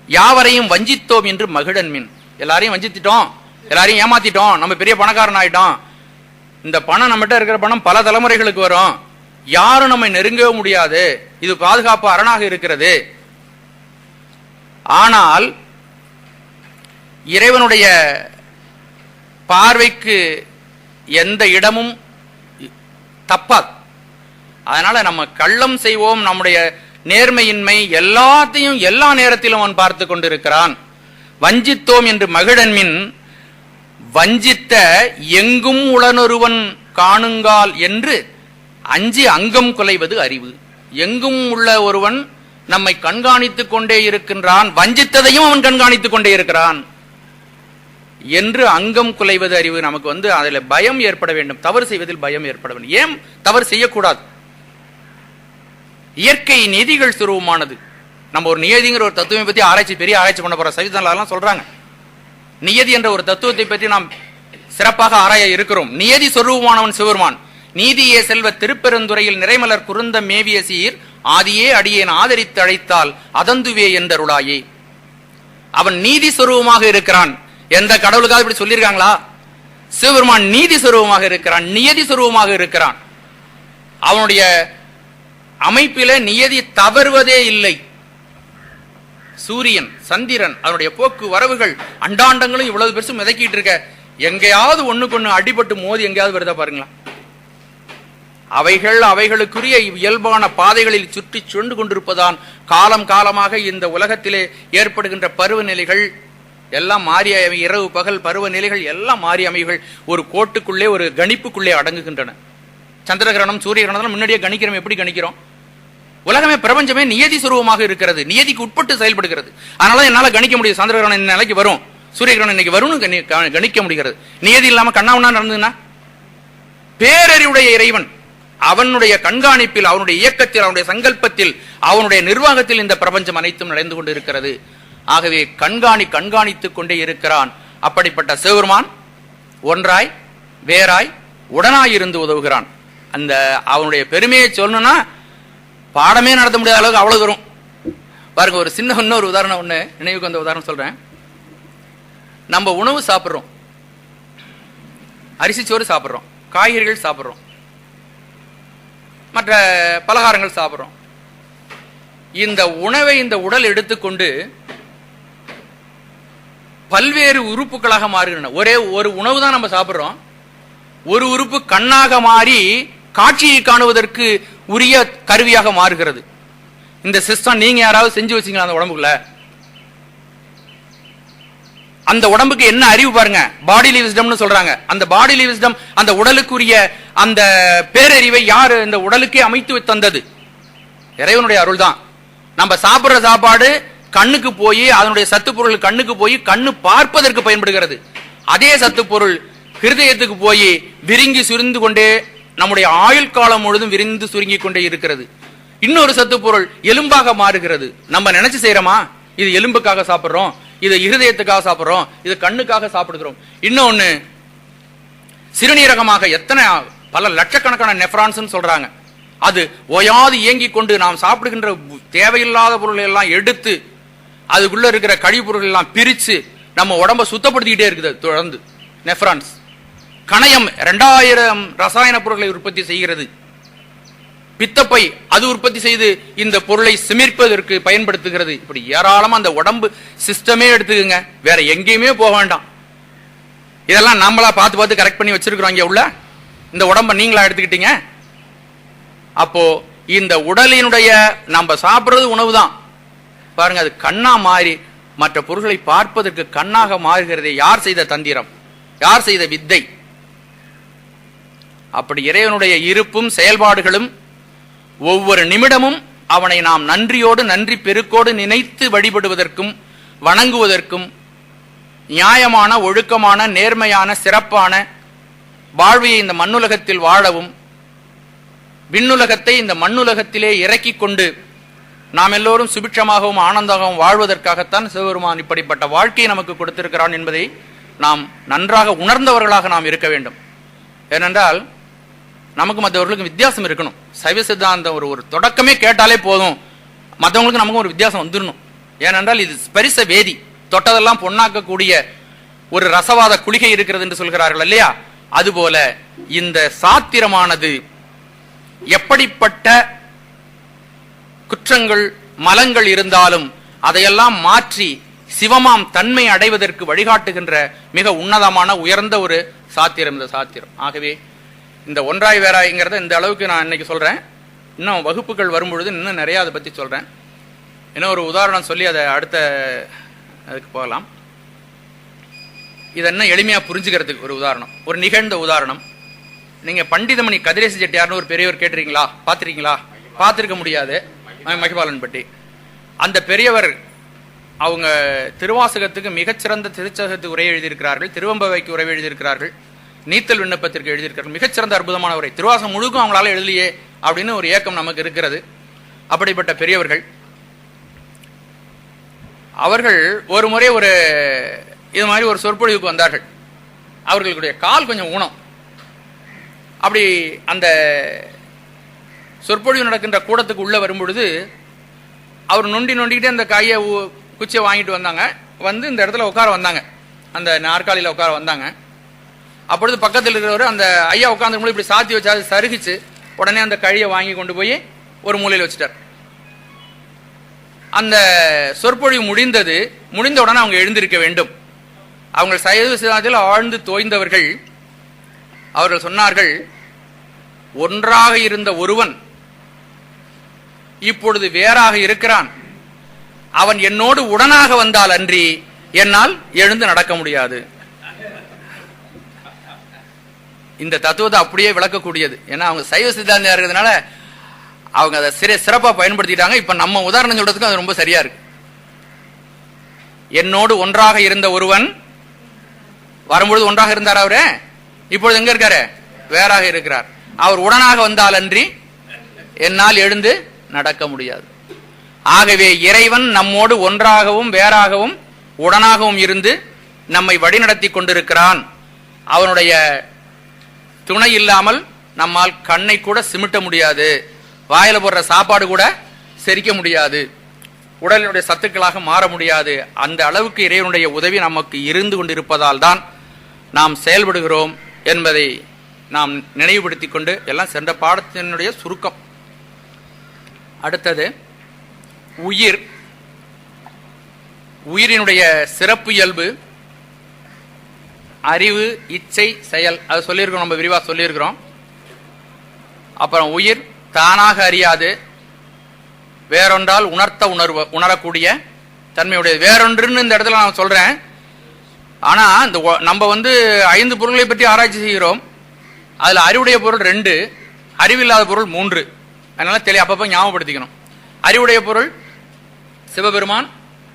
Speaker 1: யாவரையும் வஞ்சித்தோம் என்று மகிழன்மின். எல்லாரையும் வஞ்சித்திட்டோம், எல்லாரையும் ஏமாத்திட்டோம், நம்ம பெரிய பணக்காரன் ஆயிட்டோம். இந்த பணம் நம்மகிட்ட இருக்கிற பணம் பல தலைமுறைகளுக்கு வரும், யாரும் நம்மை நெருங்கவே முடியாது, இது பாதுகாப்பு அரணாக இருக்கிறது. ஆனால் இறைவனுடைய பார்வைக்கு எந்த இடமும் தப்பாது. அதனால நம்ம கள்ளம் செய்வோம், நம்முடைய நேர்மையின்மை எல்லாத்தையும் எல்லா நேரத்திலும் அவன் பார்த்து கொண்டிருக்கிறான். வஞ்சித்தோம் என்று மகிழன்மின், வஞ்சித்த எங்கும் உளனொருவன் காணுங்கால் என்று அஞ்சி அங்கம் குலைவது அறிவு. எங்கும் உள்ள ஒருவன் நம்மை கண்காணித்துக் கொண்டே இருக்கின்றான், வஞ்சித்ததையும் அவன் கண்காணித்துக் கொண்டே இருக்கிறான் என்று அங்கம் குலைவது அறிவு. நமக்கு அதில் பயம் ஏற்பட வேண்டும், தவறு செய்வதில் பயம் ஏற்பட வேண்டும். ஏன் தவறு செய்யக்கூடாது? இயற்கை நீதிகள் சுரூபமானது. நம்ம ஒரு நியதிங்கிற ஒரு தத்துவத்தை பத்தி பெரிய ஆராய்ச்சி பண்ண போற சவிதாலாம் சொல்றாங்க. நியதி என்ற ஒரு தத்துவத்தை பற்றி நாம் சிறப்பாக ஆராய இருக்கிறோம். நியதி சொரூபமானவன் சிவபெருமான். நீதியே செல்வ திருப்பெருந்துறையில் நிறைமலர் குருந்த மேவிய சீர் ஆதியே அடியேன் ஆதரித்து அழைத்தால் அதந்துவே என்றருளாயே. அவன் நீதி சொரூபமாக இருக்கிறான். எந்த கடவுளுக்காக இப்படி சொல்லியிருக்காங்களா? சிவபெருமான் நீதி சொரூபமாக இருக்கிறான், நியதி சொரூபமாக இருக்கிறான். அவனுடைய அமைப்பில நியதி தவறுவதே இல்லை. சூரியன், சந்திரன், அதனுடைய போக்கு வரவுகள், அண்டாண்டங்களும் இவ்வளவு பெருசு மிதக்கிட்டு இருக்க, எங்கேயாவது ஒண்ணுக்கு அடிபட்டு மோதி எங்கேயாவது வருதா பாருங்களா? அவைகளுக்குரிய இயல்பான பாதைகளில் சுற்றி சுண்டு கொண்டிருப்பதான் காலம் காலமாக இந்த உலகத்திலே ஏற்படுகின்ற பருவநிலைகள் எல்லாம் மாறி இரவு பகல் பருவநிலைகள் எல்லாம் மாறி அமைகள் ஒரு கோட்டுக்குள்ளே ஒரு கணிப்புக்குள்ளே அடங்குகின்றன. சந்திரகிரகணம் சூரிய கிரகணம் முன்னாடியே கணிக்கிறோம். எப்படி கணிக்கிறோம்? உலகமே பிரபஞ்சமே நியதி சுரூபமாக இருக்கிறது, நியதிக்கு உட்பட்டு செயல்படுகிறது. அதனால என்னால கணிக்க முடியும். சந்திரகிரகணம் இந்த நிலைக்கு வரும், சூரிய கிரகணம் இன்னைக்கு வரும்னு கணிக்க முடிகிறது. நியதி இல்லாம கண்ணாவுன்னா நடந்ததுன்னா, பேரறிவுடைய இறைவன் அவனுடைய கண்காணிப்பில், அவனுடைய இயக்கத்தில், அவனுடைய சங்கல்பத்தில், அவனுடைய நிர்வாகத்தில் இந்த பிரபஞ்சம் அனைத்தும் நடந்து கொண்டு இருக்கிறது. ஆகவே கண்காணித்துக் கொண்டே இருக்கிறான். அப்படிப்பட்ட சிவபெருமான் ஒன்றாய் வேறாய் உடனாய் இருந்து உதவுகிறான். அந்த அவனுடைய பெருமையை சொல்லணும்னா பாடமே நடத்த முடியாத அளவுக்கு அவ்வளவு வரும். பாருங்க, ஒரு சின்ன இன்னொரு உதாரணம் ஒண்ணு நினைவுக்கு வந்த உதாரணம் சொல்றேன். நம்ம உணவு சாப்பிட்றோம், அரிசி சோறு சாப்பிட்றோம், காய்கறிகள் சாப்பிட்றோம், மற்ற பலகாரங்கள் சாப்பிட்றோம். இந்த உணவை இந்த உடல் எடுத்துக்கொண்டு பல்வேறு உறுப்புகளாக மாறுகின்றன. ஒரே ஒரு உணவு தான் நம்ம சாப்பிட்றோம். ஒரு உறுப்பு கண்ணாக மாறி காட்சியை காணுவதற்கு உரிய கருவியாக மாறுகிறது. இந்த சிஸ்டம் நீங்க யாராவது செஞ்சு வச்சீங்களா அந்த உடம்புக்குள்ள? அந்த உடம்புக்கு என்ன அறிவு பாருங்க, பாடிலி விஸ்டம்னு சொல்றாங்க. அந்த பாடிலி விஸ்டம், அந்த உடலுக்குரிய அந்த பேரறிவை யாரு இந்த உடலுக்கே அமைத்து தந்தது? இறைவனுடைய அருள் தான். நம்ம சாப்பிடுற சாப்பாடு கண்ணுக்கு போய் அதனுடைய சத்து பொருள் கண்ணுக்கு போய் கண்ணு பார்ப்பதற்கு பயன்படுகிறது. அதே சத்து பொருள் ஹிருதயத்துக்கு போய் விரிங்கி சுரிந்து கொண்டே நம்முடைய ஆயுள் காலம் முழுதும் விரிந்து சுருங்கி கொண்டே இருக்கிறது. இன்னொரு சத்து பொருள் எலும்பாக மாறுகிறது. நம்ம நினைச்சு செய்யறோமா இது எலும்புக்காக சாப்பிடுறோம், இது இருதயத்துக்காக சாப்பிடுறோம், இது கண்ணுக்காக சாப்பிடுகிறோம். இன்னொன்னு, சிறுநீரகமாக எத்தனை பல லட்சக்கணக்கான நெஃப்ரான்ஸ் சொல்றாங்க. அது ஓயாது இயங்கிக் கொண்டு நாம் சாப்பிடுகின்ற தேவையில்லாத பொருள்கள் எல்லாம் எடுத்து அதுக்குள்ள இருக்கிற கழிவு பொருட்கள் எல்லாம் பிரிச்சு நம்ம உடம்ப சுத்தப்படுத்திக்கிட்டே இருக்குது. தொடர்ந்து நெஃப்ரான்ஸ். கணையம் 2000 ரசாயன பொருட்களை உற்பத்தி செய்கிறது. பித்தப்பை அது உற்பத்தி செய்து இந்த பொருளை சிமிர்ப்பதற்கு பயன்படுத்துகிறது. இப்படி ஏராளமா அந்த உடம்பு சிஸ்டமே எடுத்துக்குங்க, வேற எங்கேயுமே போக வேண்டாம். இதெல்லாம் நம்மளா பார்த்து பார்த்து கரெக்ட் பண்ணி வச்சிருக்கிறோம். இங்க உள்ள இந்த உடம்ப நீங்களா எடுத்துக்கிட்டீங்க. அப்போ இந்த உடலினுடைய நம்ம சாப்பிடுறது உணவு தான் பாருங்க, அது கண்ணா மாறி மற்ற பொருட்களை பார்ப்பதற்கு கண்ணாக மாறுகிறதே யார் செய்த தந்திரம், யார் செய்த வித்தை? அப்படி இறைவனுடைய இருப்பும் செயல்பாடுகளும் ஒவ்வொரு நிமிடமும் அவனை நாம் நன்றியோடு நன்றி பெருக்கோடு நினைத்து வழிபடுவதற்கும் வணங்குவதற்கும் நியாயமான ஒழுக்கமான நேர்மையான சிறப்பான வாழ்வையை இந்த மண்ணுலகத்தில் வாழவும் விண்ணுலகத்தை இந்த மண்ணுலகத்திலே இறக்கி கொண்டு நாம் எல்லோரும் சுபிட்சமாகவும் ஆனந்தமாகவும் வாழ்வதற்காகத்தான் சிவபெருமான் இப்படிப்பட்ட வாழ்க்கையை நமக்கு கொடுத்திருக்கிறான் என்பதை நாம் நன்றாக உணர்ந்தவர்களாக நாம் இருக்க வேண்டும். ஏனென்றால் நமக்கு மற்றவர்களுக்கு வித்தியாசம் இருக்கணும். சைவ சித்தாந்தம் ஒரு தொடக்கமே கேட்டாலே போதும், மற்றவங்களுக்கு நமக்கு ஒரு வித்தியாசம் வந்துடணும். ஏனென்றால் இது ஸ்பரிச வேதி, தொட்டதெல்லாம் பொன்னாக்கக்கூடிய ஒரு ரசவாத குளிகை இருக்கிறது என்று சொல்கிறார்கள் இல்லையா? அதுபோல இந்த சாத்திரமானது எப்படிப்பட்ட குற்றங்கள் மலங்கள் இருந்தாலும் அதையெல்லாம் மாற்றி சிவமாம் தன்மை அடைவதற்கு வழிகாட்டுகின்ற மிக உன்னதமான உயர்ந்த ஒரு சாத்திரம் இந்த சாத்திரம். ஆகவே இந்த ஒன்றாய் வேறாய்ங்கிறத இந்த அளவுக்கு நான் இன்னைக்கு சொல்றேன். இன்னும் வகுப்புகள் வரும்பொழுது இன்னும் நிறைய அதை பத்தி சொல்றேன். இன்னும் ஒரு உதாரணம் சொல்லி அதை அடுத்த அதுக்கு போகலாம். இதை இன்னும் எளிமையா புரிஞ்சுக்கிறதுக்கு ஒரு உதாரணம், ஒரு நிகழ்ந்த உதாரணம். நீங்க பண்டிதமணி கதிரேச செட்டியார்னு ஒரு பெரியவர் கேட்டிருக்கீங்களா? பார்த்திருக்கீங்களா? பார்த்திருக்க முடியாது. மகிபாலன் பட்டி அந்த பெரியவர் அவங்க திருவாசகத்துக்கு மிகச்சிறந்த திருச்சகத்துக்கு உரை எழுதியிருக்கிறார்கள், திருவம்பவைக்கு உரை எழுதியிருக்கிறார்கள், நீத்தல் விண்ணப்பத்திற்கு எழுதியிருக்கிறார்கள். மிகச்சிறந்த அற்புதமான உரை. திருவாசகம் முழுக்கும் அவங்களால எழுதலையே அப்படின்னு ஒரு ஏக்கம் நமக்கு இருக்கிறது. அப்படிப்பட்ட பெரியவர்கள் அவர்கள் ஒரு முறை ஒரு இது மாதிரி ஒரு சொற்பொழிவுக்கு வந்தார்கள். அவர்களுடைய கால் கொஞ்சம் ஊனம். அப்படி அந்த சொற்பொழிவு நடக்கின்ற கூடத்துக்கு உள்ள வரும்பொழுது அவர் நொண்டிக்கிட்டே அந்த கையை குச்சியை வாங்கிட்டு வந்தாங்க. வந்து இந்த இடத்துல உட்கார வந்தாங்க, அந்த நாற்காலியில் உட்கார வந்தாங்க. அப்பொழுது பக்கத்தில் இருக்கிறவர் அந்த ஐயா உட்கார்ந்து இப்படி சாத்தி வச்சா சருகிச்சு உடனே அந்த கழியை வாங்கி கொண்டு போய் ஒரு மூலையில் வச்சுட்டார். அந்த சொற்பொழிவு முடிந்த உடனே அவங்க எழுந்திருக்க வேண்டும். அவங்க சைவ சித்தாந்தத்தில் ஆழ்ந்து தோய்ந்தவர்கள். அவர்கள் சொன்னார்கள், ஒன்றாக இருந்த ஒருவன் இப்பொழுது வேறாக இருக்கிறான். அவன் என்னோடு உடனாக வந்தால் அன்றி என்னால் எழுந்து நடக்க முடியாது. இந்த தத்துவத்தை அப்படியே விளக்கக்கூடியது. ஏன்னா அவங்க சைவ சித்தாந்தம் இருக்கிறதுனால அவங்க அதை சிறப்பா பயன்படுத்திட்டாங்க. இப்ப நம்ம உதாரணம் சொல்றதுக்கு அது ரொம்ப சரியா இருக்கு. என்னோடு ஒன்றாக இருந்த ஒருவன் வரும்பொழுது ஒன்றாக இருந்தார், அவரு இப்பொழுது எங்க இருக்காரு? வேறாக இருக்கிறார். அவர் உடனாக வந்தால் அன்றி என்னால் எழுந்து நடக்க முடியாது. ஆகவே இறைவன் நம்மோடு ஒன்றாகவும் வேறாகவும் உடனாகவும் இருந்து நம்மை வழிநடத்தி கொண்டிருக்கிறான். அவனுடைய துணை இல்லாமல் நம்மால் கண்ணை கூட சிமிட்ட முடியாது, வாயில போடுற சாப்பாடு கூட செரிக்க முடியாது, உடலினுடைய சத்துக்களாக மாற முடியாது. அந்த அளவுக்கு இறைவனுடைய உதவி நமக்கு இருந்து கொண்டிருப்பதால் தான் நாம் செயல்படுகிறோம் என்பதை நாம் நினைவுபடுத்திக் கொண்டு எல்லாம் சென்ற பாடத்தினுடைய சுருக்கம். அடுத்தது உயிரினுடைய சிறப்பு இயல்பு அறிவு, இச்சை, செயல். அது சொல்லியிருக்கிறோம், நம்ம விரிவா சொல்லியிருக்கிறோம். அப்புறம் உயிர் தானாக அறியாது, வேறொன்றால் உணரக்கூடிய தன்மையுடையது. வேறொன்றுன்னு இந்த இடத்துல நான் சொல்றேன். ஆனா இந்த நம்ம 5 பொருள்களை பற்றி ஆராய்ச்சி செய்கிறோம். அதுல அறிவுடைய பொருள் 2, அறிவில்லாத பொருள் 3. அதனால அப்பப்ப ஞாபகப்படுத்திக்கணும். அறிவுடைய பொருள் சிவபெருமான்,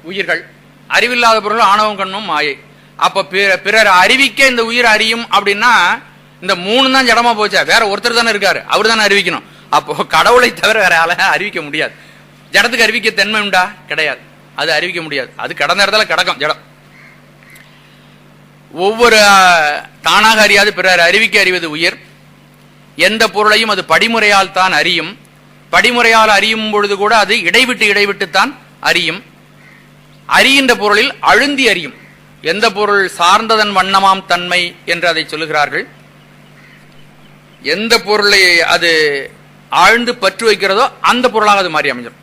Speaker 1: உயிர்கள். அறிவில்லாத பொருள் ஆணவம், கண்ணும், மாயை. அப்ப பிறர் அறிவிக்க இந்த உயிர் அறியும் அப்படின்னா இந்த 3 தான் ஜடமா போச்சா? வேற ஒருத்தர் தானே இருக்காரு, அவர் தானே அறிவிக்கணும். அப்போ கடவுளை தவிர வேற ஆள அறிவிக்க முடியாது. ஜடத்துக்கு அறிவிக்க தன்மை உண்டா? கிடையாது. அது அறிவிக்க முடியாது. அது கடந்த இடத்துல கிடக்கும் ஜடம். ஒவ்வொரு தானாக அறியாது பிறர் அறிவிக்க அறிவது உயிர். எந்த பொருளையும் அது படிமுறையால் தான் அறியும். படிமுறையால் அறியும் பொழுது கூட அது இடைவிட்டுத்தான் அறியும். அறிகின்ற பொருளில் அழுந்தி அறியும். எந்த பொருள் சார்ந்ததன் வண்ணமாம் தன்மை என்று அதை சொல்லுகிறார்கள். எந்த பொருளை அது ஆழ்ந்து பற்று வைக்கிறதோ அந்த பொருளாக அது மாறி அமைஞ்சிடும்.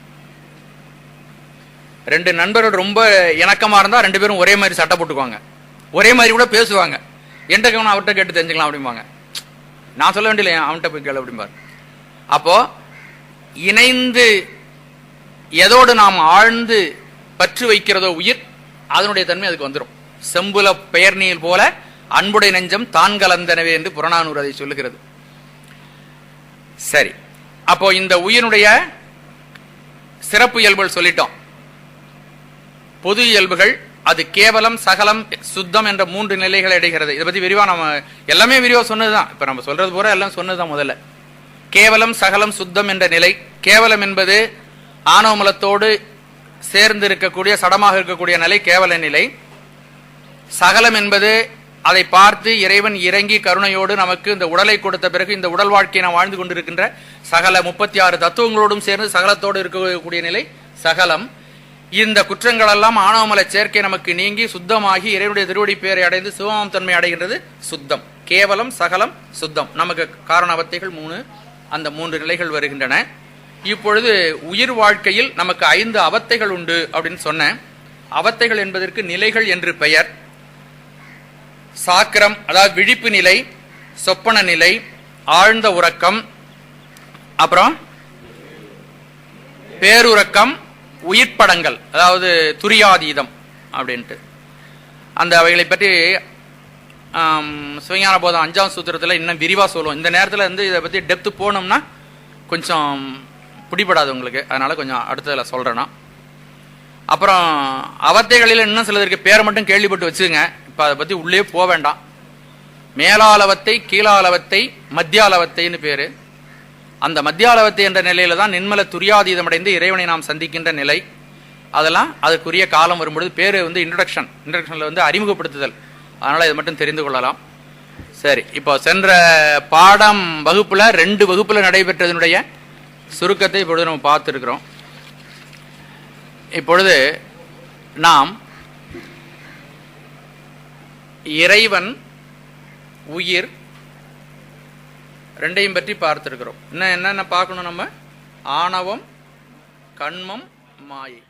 Speaker 1: ரெண்டு நண்பர்கள் ரொம்ப இணக்கமா இருந்தா ரெண்டு பேரும் ஒரே மாதிரி சட்டை போட்டுக்குவாங்க, ஒரே மாதிரி கூட பேசுவாங்க. என்கிட்ட கவனம் அவர்கிட்ட கேட்டு தெரிஞ்சுக்கலாம் அப்படிம்பாங்க. நான் சொல்ல வேண்டிய அவன்கிட்ட போய் கேளு அப்படிம்பாரு. அப்போ இணைந்து எதோடு நாம் ஆழ்ந்து பற்று வைக்கிறதோ உயிர், அதனுடைய தன்மை அதுக்கு வந்துடும். செம்புல பெயர் நீர் போல அன்புடை நெஞ்சம் தான் கலந்தனவே என்று புறநானூறு அதை சொல்லுகிறது. சரி, அப்போ இந்த உயிரினுடைய சிறப்பு இயல்புகள் சொல்லிட்டோம். பொது இயல்புகள் அது கேவலம், சகலம், சுத்தம் என்ற 3 நிலைகளை அடைகிறது. இதை பத்தி விரிவா நம்ம எல்லாமே விரிவா சொன்னதுதான். இப்ப நம்ம சொல்றது பூரா எல்லாம் சொன்னதுதான். முதல்ல கேவலம், சகலம், சுத்தம் என்ற நிலை. கேவலம் என்பது ஆணவமலத்தோடு சேர்ந்து இருக்கக்கூடிய, சடமாக இருக்கக்கூடிய நிலை கேவல நிலை. சகலம் என்பது அதை பார்த்து இறைவன் இறங்கி கருணையோடு நமக்கு இந்த உடலை கொடுத்த பிறகு இந்த உடல் வாழ்க்கையை நாம் வாழ்ந்து கொண்டிருக்கின்ற சகல 36 தத்துவங்களோடும் சேர்ந்து சகலத்தோடு இருக்கக்கூடிய நிலை சகலம். இந்த குற்றங்கள் எல்லாம் ஆணவமல சேர்க்கை நமக்கு நீங்கி சுத்தமாகி இறைவனுடைய திருவடி பேரை அடைந்து சிவமாம் தன்மை அடைகின்றது சுத்தம். கேவலம், சகலம், சுத்தம். நமக்கு காரண அவத்தைகள் 3, அந்த 3 நிலைகள் வருகின்றன. இப்பொழுது உயிர் வாழ்க்கையில் நமக்கு 5 அவத்தைகள் உண்டு அப்படின்னு சொன்ன. அவத்தைகள் என்பதற்கு நிலைகள் என்று பெயர். சாக்கிரம் அதாவது விழிப்பு நிலை, சொப்பன நிலை, ஆழ்ந்த உறக்கம், அப்புறம் பேருறக்கம், உயிர்ப்படங்கள் அதாவது துரியாதீதம் அப்படின்ட்டு. அந்த அவைகளை பற்றி சிவஞான போதம் 5ஆம் சூத்திரத்தில் இன்னும் விரிவா சொல்லுவோம். இந்த நேரத்தில் வந்து இதை பத்தி டெப்த் போனோம்னா கொஞ்சம் பிடிபடாது உங்களுக்கு, அதனால கொஞ்சம் அடுத்ததுல சொல்றேன்னா. அப்புறம் அவத்தைகளில் இன்னும் சிலதற்கு பேரை மட்டும் கேள்விப்பட்டு வச்சுங்க. இப்ப அதை பத்தி உள்ளே போக வேண்டாம். மேலாளவத்தை, கீழாளவத்தை, மத்தியாளவத்தைன்னு பேரு. அந்த மத்தியாளவத்தை என்ற நிலையில தான் நின்மல துரியாதீதம் அடைந்து இறைவனை நாம் சந்திக்கின்ற நிலை. அதெல்லாம் அதுக்குரிய காலம் வரும்பொழுது பேரு வந்து இன்ட்ரடக்ஷன்ல வந்து அறிமுகப்படுத்துதல். அதனால இதை மட்டும் தெரிந்து கொள்ளலாம். சரி, இப்போ சென்ற பாடம் வகுப்புல 2 வகுப்புல நடைபெற்றதனுடைய சுருக்கத்தை இப்பொழுது நம்ம பார்த்துருக்கிறோம். இப்பொழுது நாம் இறைவன், உயிர் ரெண்டையும் பற்றி பார்த்திருக்கிறோம். இன்னும் என்னென்ன பார்க்கணும் நம்ம? ஆணவம், கண்மம், மாயை.